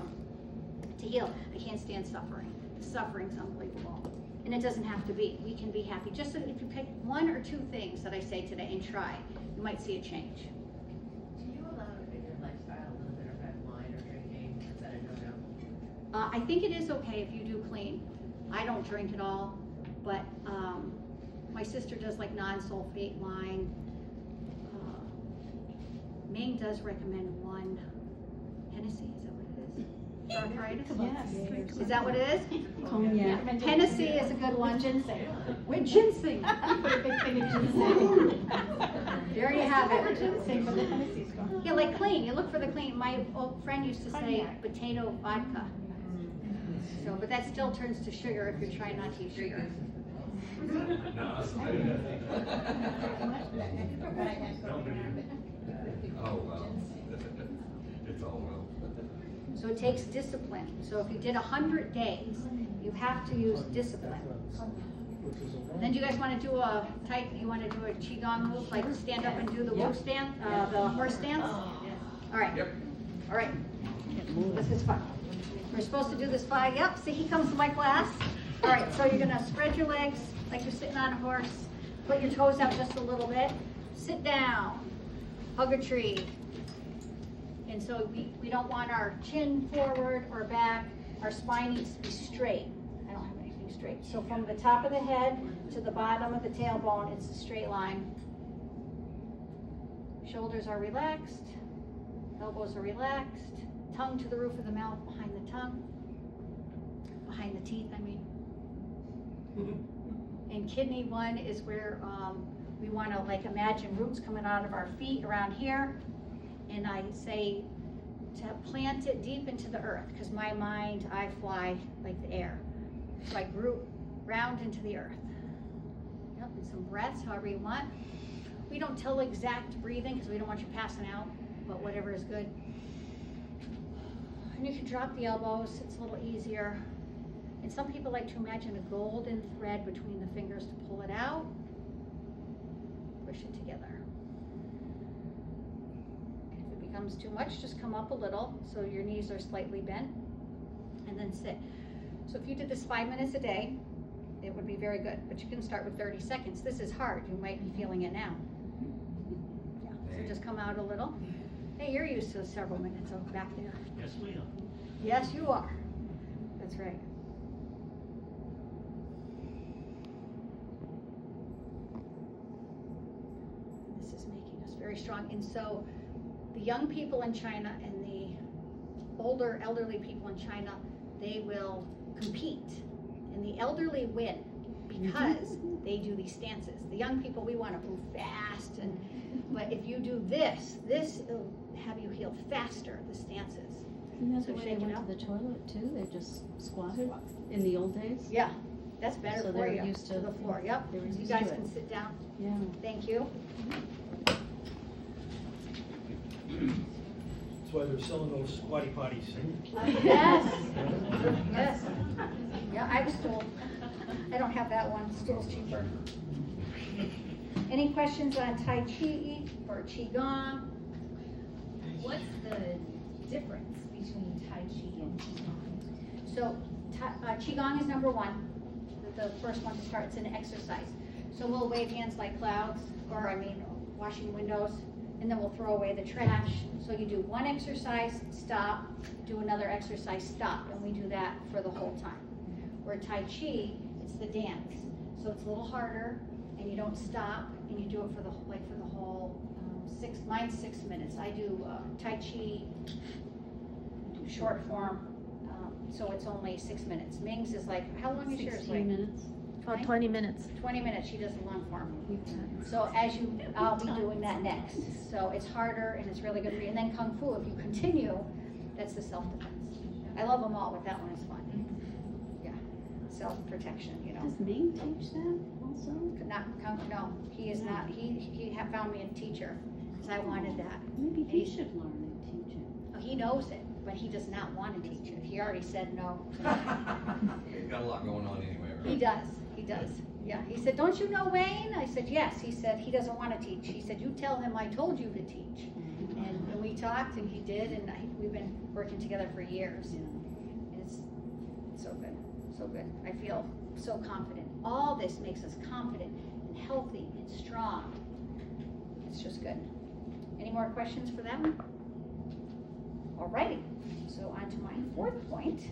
[SPEAKER 1] heal. I can't stand suffering. The suffering's unbelievable. And it doesn't have to be. We can be happy. Just if you pick one or two things that I say today and try, you might see a change.
[SPEAKER 10] Do you allow in your lifestyle a little bit of red wine or drinking? Is that a no-no?
[SPEAKER 1] I think it is okay if you do clean. I don't drink at all, but my sister does like non-sulfate wine. Ming does recommend one Hennessy. Is that what it is? For arthritis?
[SPEAKER 5] Yes.
[SPEAKER 1] Is that what it is?
[SPEAKER 5] Yeah.
[SPEAKER 1] Hennessy is a good one.
[SPEAKER 5] With ginseng.
[SPEAKER 1] With ginseng.
[SPEAKER 5] Put a big thing of ginseng.
[SPEAKER 1] There you have
[SPEAKER 5] Or
[SPEAKER 1] it.
[SPEAKER 5] ginseng, but the Hennessy's gone.
[SPEAKER 1] Yeah, like clean. You look for the clean. My old friend used to say
[SPEAKER 5] Cognac.
[SPEAKER 1] potato vodka. So, but that still turns to sugar if you're trying not to eat sugar.
[SPEAKER 9] Oh, well. It's all well.
[SPEAKER 1] So it takes discipline. So if you did 100 days, you have to use discipline. Then do you guys want to do a you want to do a Qigong move, like stand up and do the Wu stance, the horse stance? All right.
[SPEAKER 9] Yep.
[SPEAKER 1] All right. This is fun. We're supposed to do this yep, see, he comes to my class. All right, so you're gonna spread your legs like you're sitting on a horse. Put your toes out just a little bit. Sit down. Hug a tree. And so we don't want our chin forward or back. Our spine needs to be straight. I don't have anything straight. So from the top of the head to the bottom of the tailbone, it's a straight line. Shoulders are relaxed. Elbows are relaxed. Tongue to the roof of the mouth, behind the tongue. Behind the teeth, I mean. And kidney one is where we want to like imagine roots coming out of our feet around here. And I say to plant it deep into the earth, because my mind, I fly like the air. So I root round into the earth. Yep, and some breaths, however you want. We don't tell exact breathing because we don't want you passing out, but whatever is good. And you can drop the elbows, it's a little easier. And some people like to imagine a golden thread between the fingers to pull it out. Push it together. If it becomes too much, just come up a little so your knees are slightly bent, and then sit. So if you did this 5 minutes a day, it would be very good, but you can start with 30 seconds. This is hard, you might be feeling it now. Yeah. So just come out a little. Hey, you're used to several minutes of back there.
[SPEAKER 11] Yes, we are.
[SPEAKER 1] Yes, you are. That's right. This is making us very strong. And so the young people in China and the older elderly people in China, they will compete. And the elderly win because they do these stances. The young people, we want to move fast, but if you do this will have you heal faster, the stances.
[SPEAKER 2] Isn't that
[SPEAKER 1] So
[SPEAKER 2] the way they
[SPEAKER 1] shake it
[SPEAKER 2] went
[SPEAKER 1] out.
[SPEAKER 2] to the toilet too? They just squatted in the old days?
[SPEAKER 1] Yeah, that's better
[SPEAKER 2] So
[SPEAKER 1] for
[SPEAKER 2] they're
[SPEAKER 1] you.
[SPEAKER 2] used to-
[SPEAKER 1] the floor, yep.
[SPEAKER 2] they were
[SPEAKER 1] You
[SPEAKER 2] used
[SPEAKER 1] guys
[SPEAKER 2] to
[SPEAKER 1] can
[SPEAKER 2] it.
[SPEAKER 1] sit down.
[SPEAKER 2] Yeah.
[SPEAKER 1] Thank you.
[SPEAKER 4] That's why they're selling those squatty potties.
[SPEAKER 1] Yes, yes. Yeah, I have a stool. I don't have that one, stool's cheaper. Any questions on Tai Chi or Qigong?
[SPEAKER 7] What's the difference between Tai Chi and Qigong?
[SPEAKER 1] So Qigong is number one, the first one to start. It's an exercise. So we'll wave hands like clouds, washing windows, and then we'll throw away the trash. So you do one exercise, stop, do another exercise, stop, and we do that for the whole time. Where Tai Chi, it's the dance. So it's a little harder, and you don't stop, and you do it for the whole mine's 6 minutes. I do Tai Chi, short form, so it's only 6 minutes. Ming's is like, how long is yours?
[SPEAKER 2] 16 minutes.
[SPEAKER 5] Oh, 20 minutes.
[SPEAKER 1] 20 minutes, she does a long form. So I'll be doing that next. So it's harder and it's really good for you. And then Kung Fu, if you continue, that's the self-defense. I love them all, but that one is fun. Yeah, self-protection, you know.
[SPEAKER 2] Does Ming teach that also?
[SPEAKER 1] Not Kung Fu, no, he is not. He found me a teacher because I wanted that.
[SPEAKER 2] Maybe he should learn and teach it.
[SPEAKER 1] He knows it, but he does not want to teach it. He already said no.
[SPEAKER 9] He's got a lot going on anyway, right?
[SPEAKER 1] He does. Yeah, he said, don't you know Wayne? I said, yes. He said, he doesn't want to teach. He said, you tell him I told you to teach. And we talked and he did, and we've been working together for years. And it's so good, so good. I feel so confident. All this makes us confident and healthy and strong. It's just good. Any more questions for that one? Alrighty, so on to my fourth point.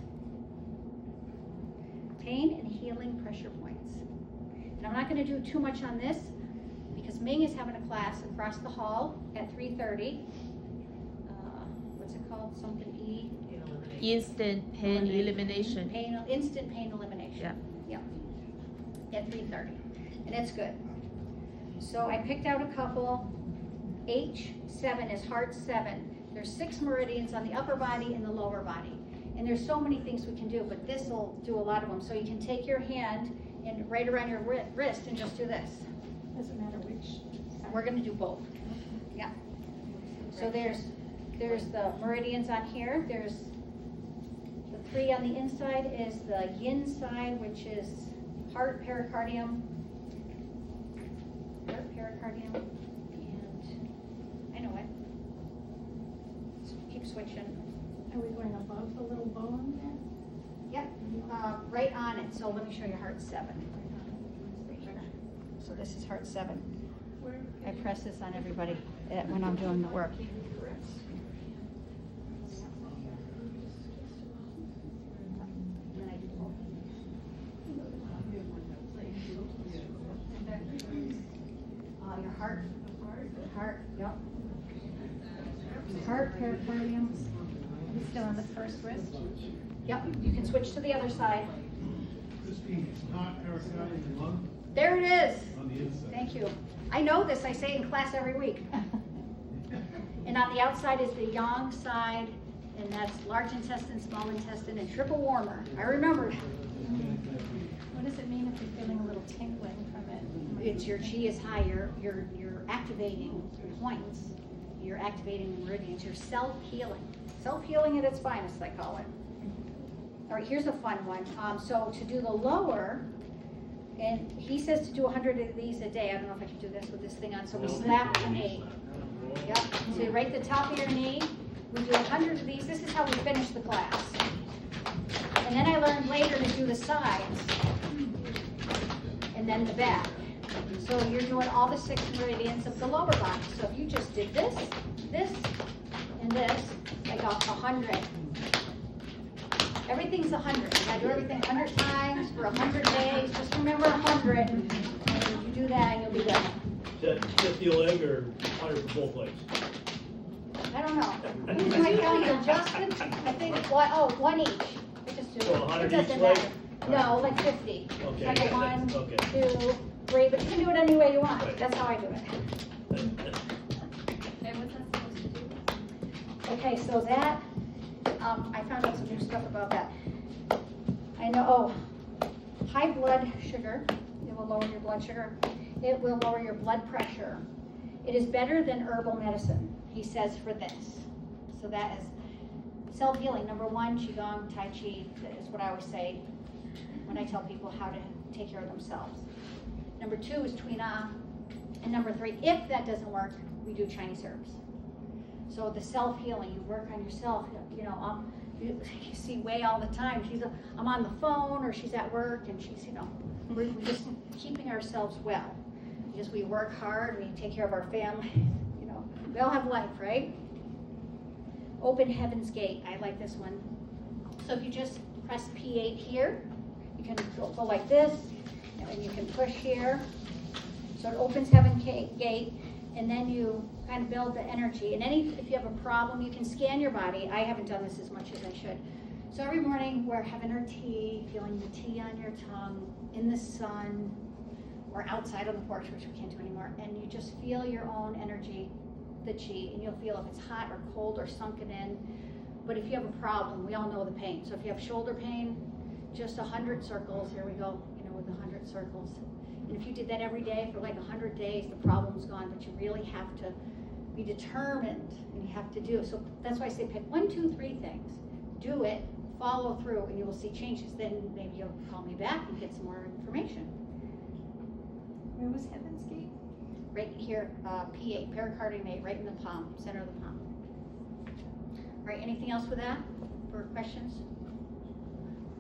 [SPEAKER 1] Pain and healing pressure points. And I'm not going to do too much on this because Ming is having a class across the hall at 3:30. What's it called? Something E?
[SPEAKER 5] Instant pain elimination.
[SPEAKER 1] Instant pain elimination. Yeah. At 3:30. And it's good. So I picked out a couple. H7 is heart 7. There's 6 meridians on the upper body and the lower body. And there's so many things we can do, but this will do a lot of them. So you can take your hand and right around your wrist and just do this.
[SPEAKER 5] Doesn't matter which.
[SPEAKER 1] And we're gonna do both. Yeah. So there's the meridians on here. There's the 3 on the inside is the yin side, which is heart, pericardium, and I know it. Keep switching.
[SPEAKER 5] Are we going above the little bone there?
[SPEAKER 1] Yep, right on it. So let me show you heart 7. So this is heart 7. I press this on everybody when I'm doing the work. And then I do both. Your heart, yep. Heart, pericardium.
[SPEAKER 5] Still on the first wrist?
[SPEAKER 1] Yep, you can switch to the other side.
[SPEAKER 8] Christine, heart, pericardium, and lung
[SPEAKER 1] There it is.
[SPEAKER 8] on the inside.
[SPEAKER 1] Thank you. I know this, I say it in class every week. And on the outside is the yang side, and that's large intestine, small intestine, and triple warmer. I remembered.
[SPEAKER 5] What does it mean if you're feeling a little tingling from it?
[SPEAKER 1] It's your chi is higher, your activating points. You're activating the meridians. You're self-healing. Self-healing at its finest, I call it. All right, here's a fun one. So to do the lower, and he says to do 100 of these a day. I don't know if I can do this with this thing on. So we slap the knee. Yep. So right at the top of your knee, we do 100 of these. This is how we finish the class. And then I learned later to do the sides, and then the back. So you're doing all the 6 meridians of the lower body. So if you just did this, this, and this, like 100. Everything's 100. You gotta do everything 100 times for 100 days. Just remember 100, and you do that, and you'll be good.
[SPEAKER 4] Is that 50 a leg or 100 for both legs?
[SPEAKER 1] I don't know. Who's my county adjustment? I think one each. I just do
[SPEAKER 4] So
[SPEAKER 1] it.
[SPEAKER 4] 100
[SPEAKER 1] It doesn't
[SPEAKER 4] each leg?
[SPEAKER 1] matter. No, like 50.
[SPEAKER 4] Okay.
[SPEAKER 1] Like a 1,
[SPEAKER 4] Okay.
[SPEAKER 1] 2, 3, but you can do it any way you want.
[SPEAKER 4] Right.
[SPEAKER 1] That's how I do it.
[SPEAKER 5] And what's that supposed to do?
[SPEAKER 1] Okay, so that, I found out some new stuff about that. I know, high blood sugar, it will lower your blood sugar. It will lower your blood pressure. It is better than herbal medicine, he says, for this. So that is self-healing. Number 1, Qigong, Tai Chi, that is what I always say when I tell people how to take care of themselves. Number 2 is Tui Na. And number 3, if that doesn't work, we do Chinese herbs. So the self-healing, you work on yourself. You know, you see Wei all the time. I'm on the phone, or she's at work, and she's, we're just keeping ourselves well. Because we work hard, we take care of our family. We all have life, right? Open Heaven's Gate. I like this one. So if you just press P8 here, you can go like this, and you can push here. So it opens Heaven's Gate. And then you kind of build the energy. And if you have a problem, you can scan your body. I haven't done this as much as I should. So every morning we're having our tea, feeling the tea on your tongue, in the sun, or outside on the porch, which we can't do anymore. And you just feel your own energy, the chi, and you'll feel if it's hot or cold or sunken in. But if you have a problem, we all know the pain. So if you have shoulder pain, just 100 circles. Here we go, with 100 circles. And if you did that every day for like 100 days, the problem's gone, but you really have to be determined, and you have to do it. So that's why I say pick 1, 2, 3 things. Do it, follow through, and you will see changes. Then maybe you'll call me back and get some more information.
[SPEAKER 5] Where was Heaven's Gate?
[SPEAKER 1] Right here, P8, pericardium 8, right in the palm, center of the palm. All right, anything else with that for questions?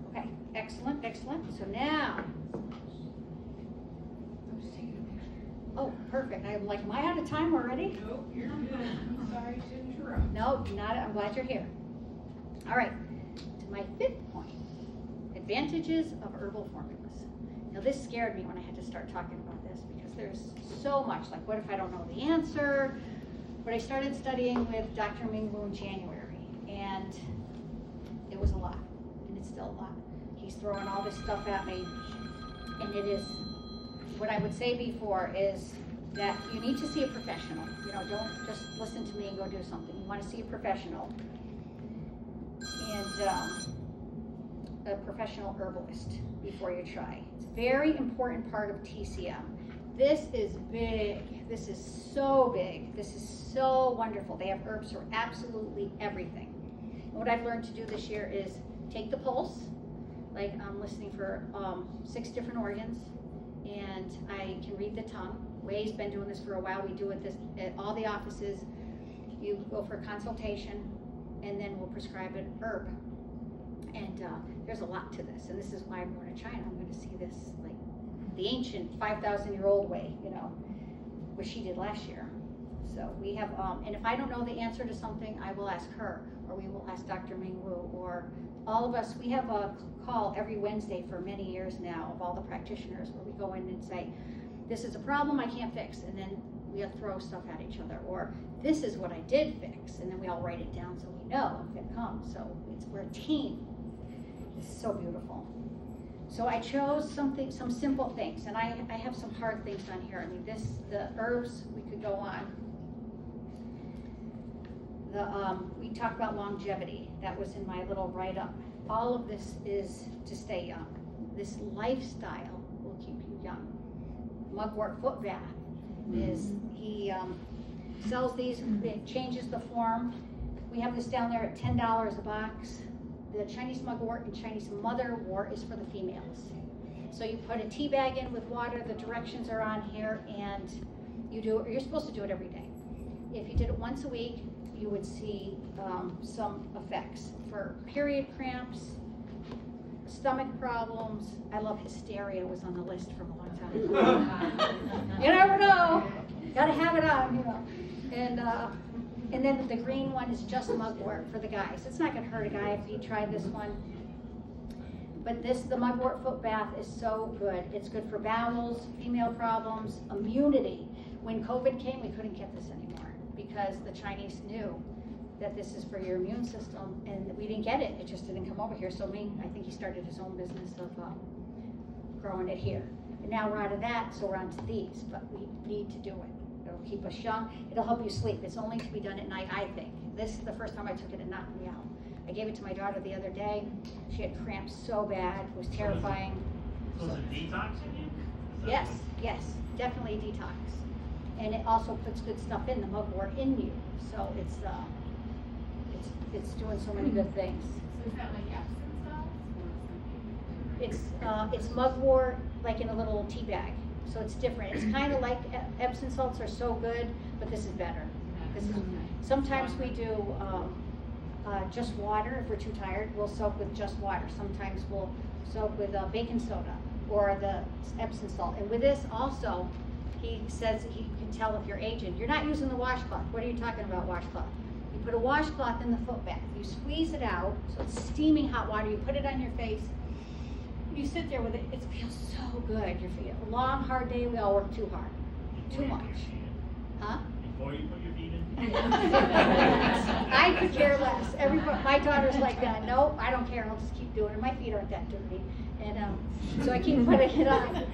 [SPEAKER 1] Okay, excellent, excellent. So now, oh, perfect. I'm like, am I out of time already?
[SPEAKER 10] Nope, you're good. Sorry to interrupt.
[SPEAKER 1] No, not. I'm glad you're here. All right, to my 5th point, advantages of herbal formulas. Now this scared me when I had to start talking about this because there's so much. Like, what if I don't know the answer? But I started studying with Dr. Ming Wu in January, and it was a lot, and it's still a lot. He's throwing all this stuff at me, and it is. What I would say before is that you need to see a professional. Don't just listen to me and go do something. You want to see a professional, and a professional herbalist before you try. It's a very important part of TCM. This is big. This is so big. This is so wonderful. They have herbs for absolutely everything. And what I've learned to do this year is take the pulse, like I'm listening for 6 different organs. And I can read the tongue. Wei's been doing this for a while. We do it at all the offices. You go for a consultation, and then we'll prescribe an herb. And there's a lot to this, and this is why I'm going to China. I'm going to see this, like the ancient 5,000-year-old way, what she did last year. So we have, and if I don't know the answer to something, I will ask her, or we will ask Dr. Ming Wu, or all of us. We have a call every Wednesday for many years now of all the practitioners where we go in and say, this is a problem I can't fix, and then we throw stuff at each other, or this is what I did fix, and then we all write it down so we know if it comes. So we're a team. It's so beautiful. So I chose some simple things, and I have some hard things on here. I mean, the herbs, we could go on. We talked about longevity. That was in my little write-up. All of this is to stay young. This lifestyle will keep you young. Mugwort foot bath is he sells these, it changes the form. We have this down there at $10 a box. The Chinese mugwort and Chinese motherwort is for the females. So you put a tea bag in with water, the directions are on here, and you're supposed to do it every day. If you did it once a week, you would see some effects for period cramps, stomach problems. I love hysteria, was on the list for a long time. You never know, gotta have it on, you know. And then the green one is just mugwort for the guys. It's not gonna hurt a guy if he tried this one. But the mugwort foot bath is so good. It's good for bowels, female problems, immunity. When COVID came, we couldn't get this anymore because the Chinese knew that this is for your immune system, and we didn't get it. It just didn't come over here. So I think he started his own business of growing it here. And now we're out of that, so we're on to these, but we need to do it. It'll keep us young. It'll help you sleep. It's only to be done at night, I think. This is the first time I took it, it knocked me out. I gave it to my daughter the other day. She had cramps so bad, it was terrifying.
[SPEAKER 11] So is it detoxing you?
[SPEAKER 1] Yes, definitely detox. And it also puts good stuff in the mugwort in you. So it's doing so many good things.
[SPEAKER 3] So is that like Epsom salts?
[SPEAKER 1] It's mugwort like in a little tea bag. So it's different. It's kind of like Epsom salts are so good, but this is better. Sometimes we do just water. If we're too tired, we'll soak with just water. Sometimes we'll soak with baking soda or the Epsom salt. And with this also, he says he can tell if you're aging. You're not using the washcloth. What are you talking about, washcloth? You put a washcloth in the foot bath. You squeeze it out, so it's steaming hot water. You put it on your face. You sit there with it. It feels so good. You feel a long, hard day. We all work too hard, too much. Huh?
[SPEAKER 11] Before you put your feet in?
[SPEAKER 1] I could care less. My daughter's like, no, I don't care. I'll just keep doing it. My feet aren't that dirty. And so I keep putting it on.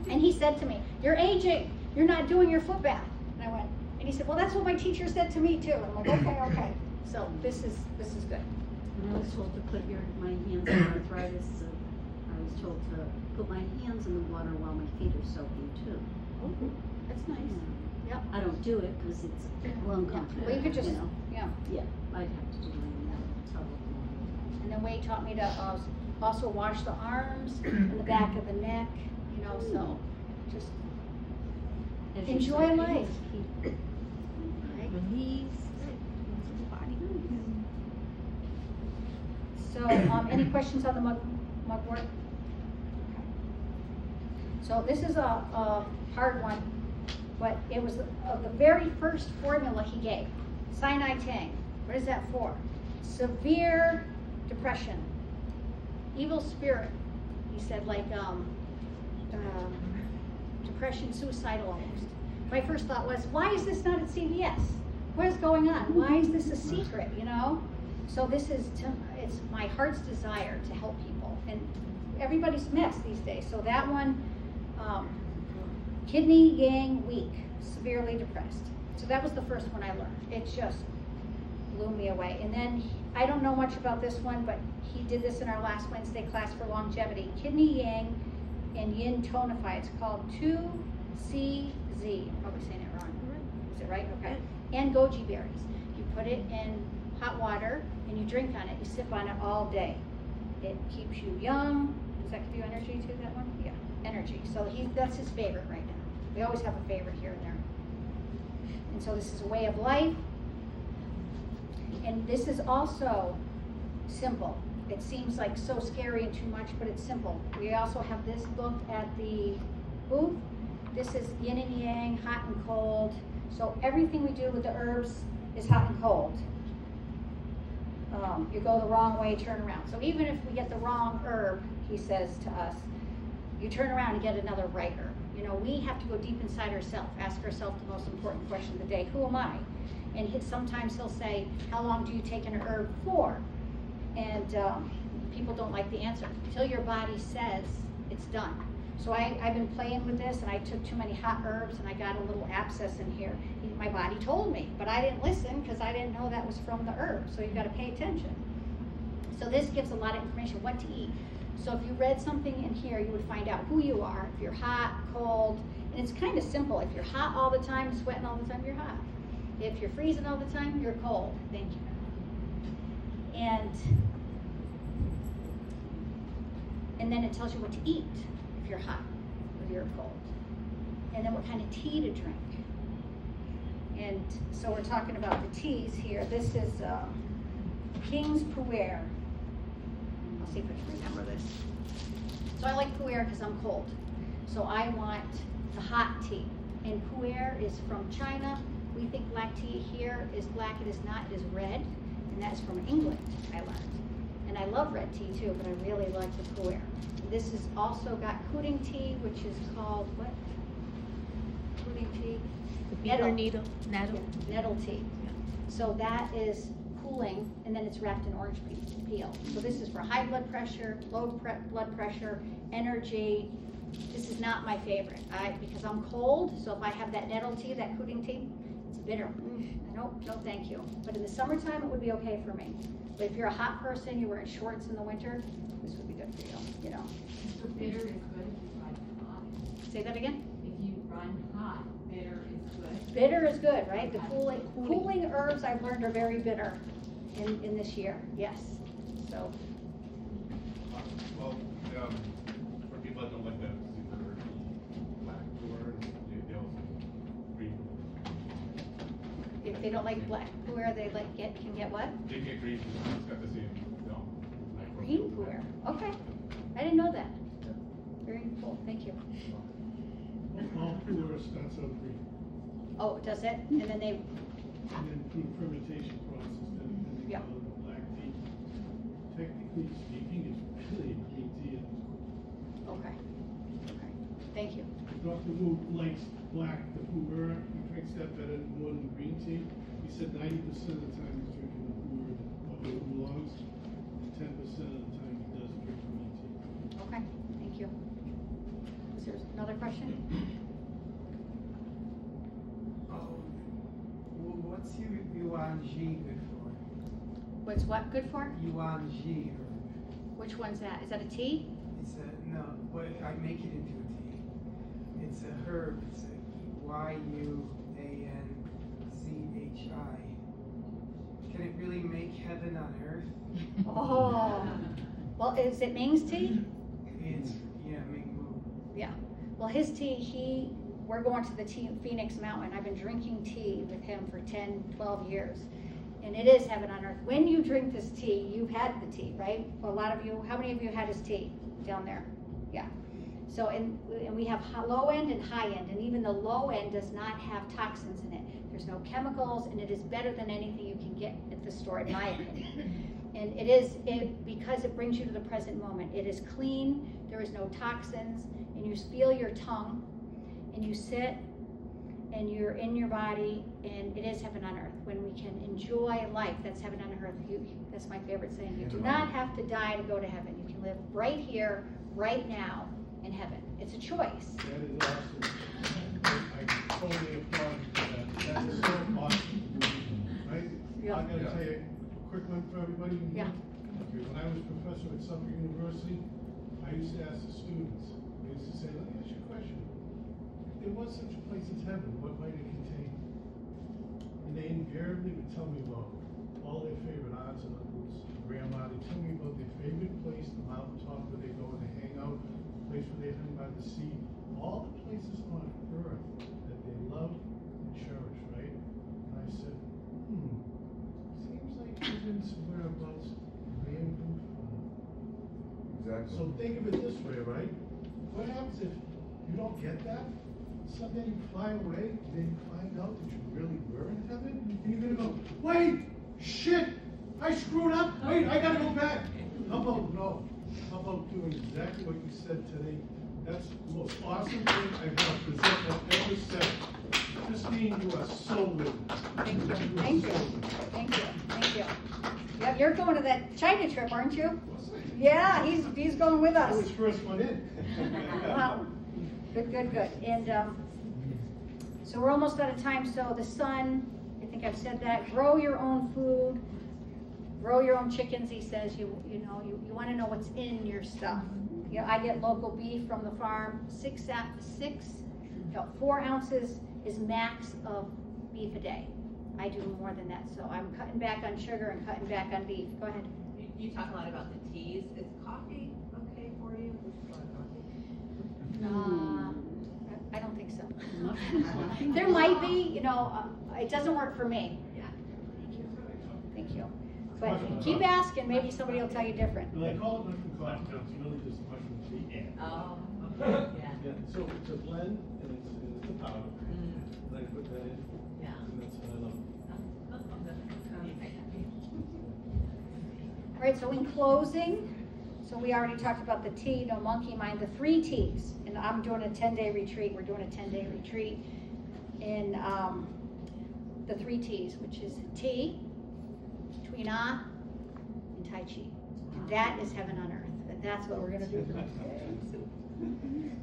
[SPEAKER 1] And he said to me, you're aging. You're not doing your foot bath. And I went, and he said, well, that's what my teacher said to me too. I'm like, okay. So this is good.
[SPEAKER 2] And I was told to put my hands on arthritis, so I was told to put my hands in the water while my feet are soaking too.
[SPEAKER 1] Oh, that's nice. Yep.
[SPEAKER 2] I don't do it because it's uncomfortable.
[SPEAKER 1] Well, you could just,
[SPEAKER 2] know.
[SPEAKER 1] yeah.
[SPEAKER 2] Yeah, I'd have to do it in the tub.
[SPEAKER 1] And then Wade taught me to also wash the arms and the back of the neck, you know, so just
[SPEAKER 2] As you
[SPEAKER 1] enjoy
[SPEAKER 2] say,
[SPEAKER 1] life.
[SPEAKER 2] keep-
[SPEAKER 1] Right?
[SPEAKER 2] Release the body.
[SPEAKER 1] So, any questions on the mugwort? So this is a hard one, but it was the very first formula he gave. Cyanide Tang. What is that for? Severe depression. Evil spirit. He said like depression, suicidal almost. My first thought was, why is this not at CVS? What is going on? Why is this a secret, you know? So this is, it's my heart's desire to help people. And everybody's mess these days. So that one, kidney yang weak, severely depressed. So that was the first one I learned. It just blew me away. And then, I don't know much about this one, but he did this in our last Wednesday class for longevity. Kidney yang and yin tonify. It's called 2CZ. I'm probably saying it wrong. Is it right? Okay. And goji berries. You put it in hot water and you drink on it. You sip on it all day. It keeps you young. Does that give you energy too, that one? Yeah, energy. So that's his favorite right now. We always have a favorite here and there. And so this is a way of life. And this is also simple. It seems like so scary and too much, but it's simple. We also have this book at the booth. This is yin and yang, hot and cold. So everything we do with the herbs is hot and cold. You go the wrong way, turn around. So even if we get the wrong herb, he says to us, you turn around and get another right herb. You know, we have to go deep inside ourselves, ask ourselves the most important question of the day, who am I? And sometimes he'll say, how long do you take an herb for? And people don't like the answer until your body says it's done. So I've been playing with this, and I took too many hot herbs, and I got a little abscess in here. My body told me, but I didn't listen because I didn't know that was from the herb. So you've got to pay attention. So this gives a lot of information, what to eat. So if you read something in here, you would find out who you are, if you're hot, cold, And it's kind of simple. If you're hot all the time, sweating all the time, you're hot. If you're freezing all the time, you're cold. Thank you. And then it tells you what to eat if you're hot or you're cold. And then what kind of tea to drink. And so we're talking about the teas here. This is King's Pu'er. I'll see if I can remember this. So I like Pu'er because I'm cold. So I want the hot tea. And Pu'er is from China. We think black tea here is black. It is not. It is red. And that's from England, I learned. And I love red tea too, but I really like the Pu'er. This has also got Kuding tea, which is called what? Kuding tea?
[SPEAKER 5] Nettle
[SPEAKER 1] Nettle tea. So that is cooling, and then it's wrapped in orange peel. So this is for high blood pressure, low blood pressure, energy. This is not my favorite, because I'm cold. So if I have that nettle tea, that Kuding tea, it's bitter. No, thank you. But in the summertime, it would be okay for me. But if you're a hot person, you're wearing shorts in the winter, this would be good for you,
[SPEAKER 12] So bitter is good if you run hot.
[SPEAKER 1] Say that again?
[SPEAKER 12] If you run hot, bitter is good.
[SPEAKER 1] Bitter is good, right? The cooling herbs I've learned are very bitter in this year, yes. So,
[SPEAKER 8] Well, for people that don't like that super black word, they also green.
[SPEAKER 1] if they don't like black pu'er, they can get what?
[SPEAKER 8] They get green, it's got the same, like.
[SPEAKER 1] Green pu'er, okay. I didn't know that. Very cool, thank you.
[SPEAKER 8] All pu'er starts out green,
[SPEAKER 1] Oh, does it? And then they,
[SPEAKER 8] and then through the fermentation process, then they
[SPEAKER 1] Yeah.
[SPEAKER 8] call it the black tea. Technically speaking, it's really a green tea.
[SPEAKER 1] okay. Thank you.
[SPEAKER 8] Dr. Wu likes black, the pu'er, he drinks that better more than green tea. He said 90% of the time he's drinking the pu'er, the oolongs, and 10% of the time he does drink green tea.
[SPEAKER 1] Okay, thank you. Is there another question?
[SPEAKER 13] What's Yuan Ji good for?
[SPEAKER 1] What's what good for?
[SPEAKER 13] Yuan Ji.
[SPEAKER 1] Which one's that? Is that a tea?
[SPEAKER 13] It's a, no, but I make it into a tea. It's a herb. It's a Yuanzhi. Can it really make heaven on earth?
[SPEAKER 1] Oh, well, is it Ming's tea?
[SPEAKER 13] It's, yeah, Ming Wu.
[SPEAKER 1] Yeah. Well, his tea, we're going to the Phoenix Mountain. I've been drinking tea with him for 10, 12 years. And it is heaven on earth. When you drink this tea, you've had the tea, right? A lot of you, how many of you had his tea down there? Yeah. So, and we have low end and high end. And even the low end does not have toxins in it. There's no chemicals, and it is better than anything you can get at the store, in my opinion. And because it brings you to the present moment. It is clean, there is no toxins, and you feel your tongue, and you sit, and you're in your body, and it is heaven on earth. When we can enjoy life, that's heaven on earth. That's my favorite saying. You do not have to die to go to heaven. You can live right here, right now, in heaven. It's a choice.
[SPEAKER 8] That is awesome. I totally applaud you for that. That is so awesome, right?
[SPEAKER 1] Yeah.
[SPEAKER 8] I gotta tell you, a quick one for everybody.
[SPEAKER 1] Yeah.
[SPEAKER 8] Okay, when I was professor at Suffolk University, I used to ask the students, I used to say, let me ask you a question. If there was such a place as heaven, what might it contain? And they invariably would tell me about all their favorite aunts and uncles, grandma. They tell me about their favorite place, the mountaintop where they go and they hang out, the place where they hang by the sea. All the places on earth that they love and cherish, right? And I said, seems like heaven's whereabouts random fun.
[SPEAKER 9] Exactly.
[SPEAKER 8] So think of it this way, right? What happens if you don't get that? Someday you fly away, and then you find out that you really were in heaven, and you're gonna go, wait, shit, I screwed up, wait, I gotta go back. How about no? How about doing exactly what you said today? That's the most awesome thing I've ever said. Christine, you are so with me.
[SPEAKER 1] Thank you.
[SPEAKER 8] are
[SPEAKER 1] Thank
[SPEAKER 8] so
[SPEAKER 1] you.
[SPEAKER 8] with me.
[SPEAKER 1] Thank you. Thank you. Yep, you're going to that China trip, aren't you?
[SPEAKER 8] What's that?
[SPEAKER 1] Yeah, he's going with
[SPEAKER 8] I
[SPEAKER 1] us.
[SPEAKER 8] was first one in.
[SPEAKER 1] Wow. Good. And so we're almost out of time. So the sun, I think I've said that. Grow your own food. Grow your own chickens. He says you want to know what's in your stuff. You know, I get local beef from the farm. about 4 ounces is max of beef a day. I do more than that, so I'm cutting back on sugar and cutting back on beef. Go ahead.
[SPEAKER 10] You talk a lot about the teas. Is coffee okay for you? Would you want coffee?
[SPEAKER 1] I don't think so. There might be, you know, it doesn't work for me.
[SPEAKER 10] Yeah.
[SPEAKER 1] Thank you. But keep asking, maybe somebody will tell you different.
[SPEAKER 8] Well, I call it mushroom coffee, but it's really just mushroom tea.
[SPEAKER 10] Oh, okay, yeah.
[SPEAKER 8] Yeah, so it's a blend and it's a powder.
[SPEAKER 10] Mm.
[SPEAKER 8] And I put that in,
[SPEAKER 10] Yeah.
[SPEAKER 8] and that's what I love.
[SPEAKER 1] All right, so in closing, so we already talked about the tea, no monkey mind, the 3 T's. And I'm doing a 10-day retreat. We're doing a 10-day retreat in the 3 T's, which is tea, Tui Na, and Tai Chi. And that is heaven on earth. And that's what we're going to do for those days.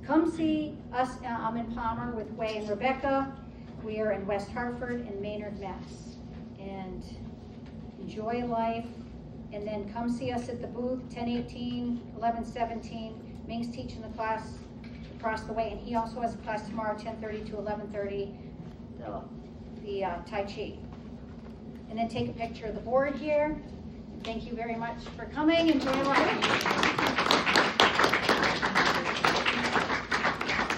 [SPEAKER 1] Come see us. I'm in Palmer with Way and Rebecca. We are in West Hartford and Maynard, Mass. And enjoy life. And then come see us at the booth, 1018, 1117. Ming's teaching the class across the way, and he also has a class tomorrow, 10:30 to 11:30, the Tai Chi. And then take a picture of the board here. Thank you very much for coming. Enjoy life.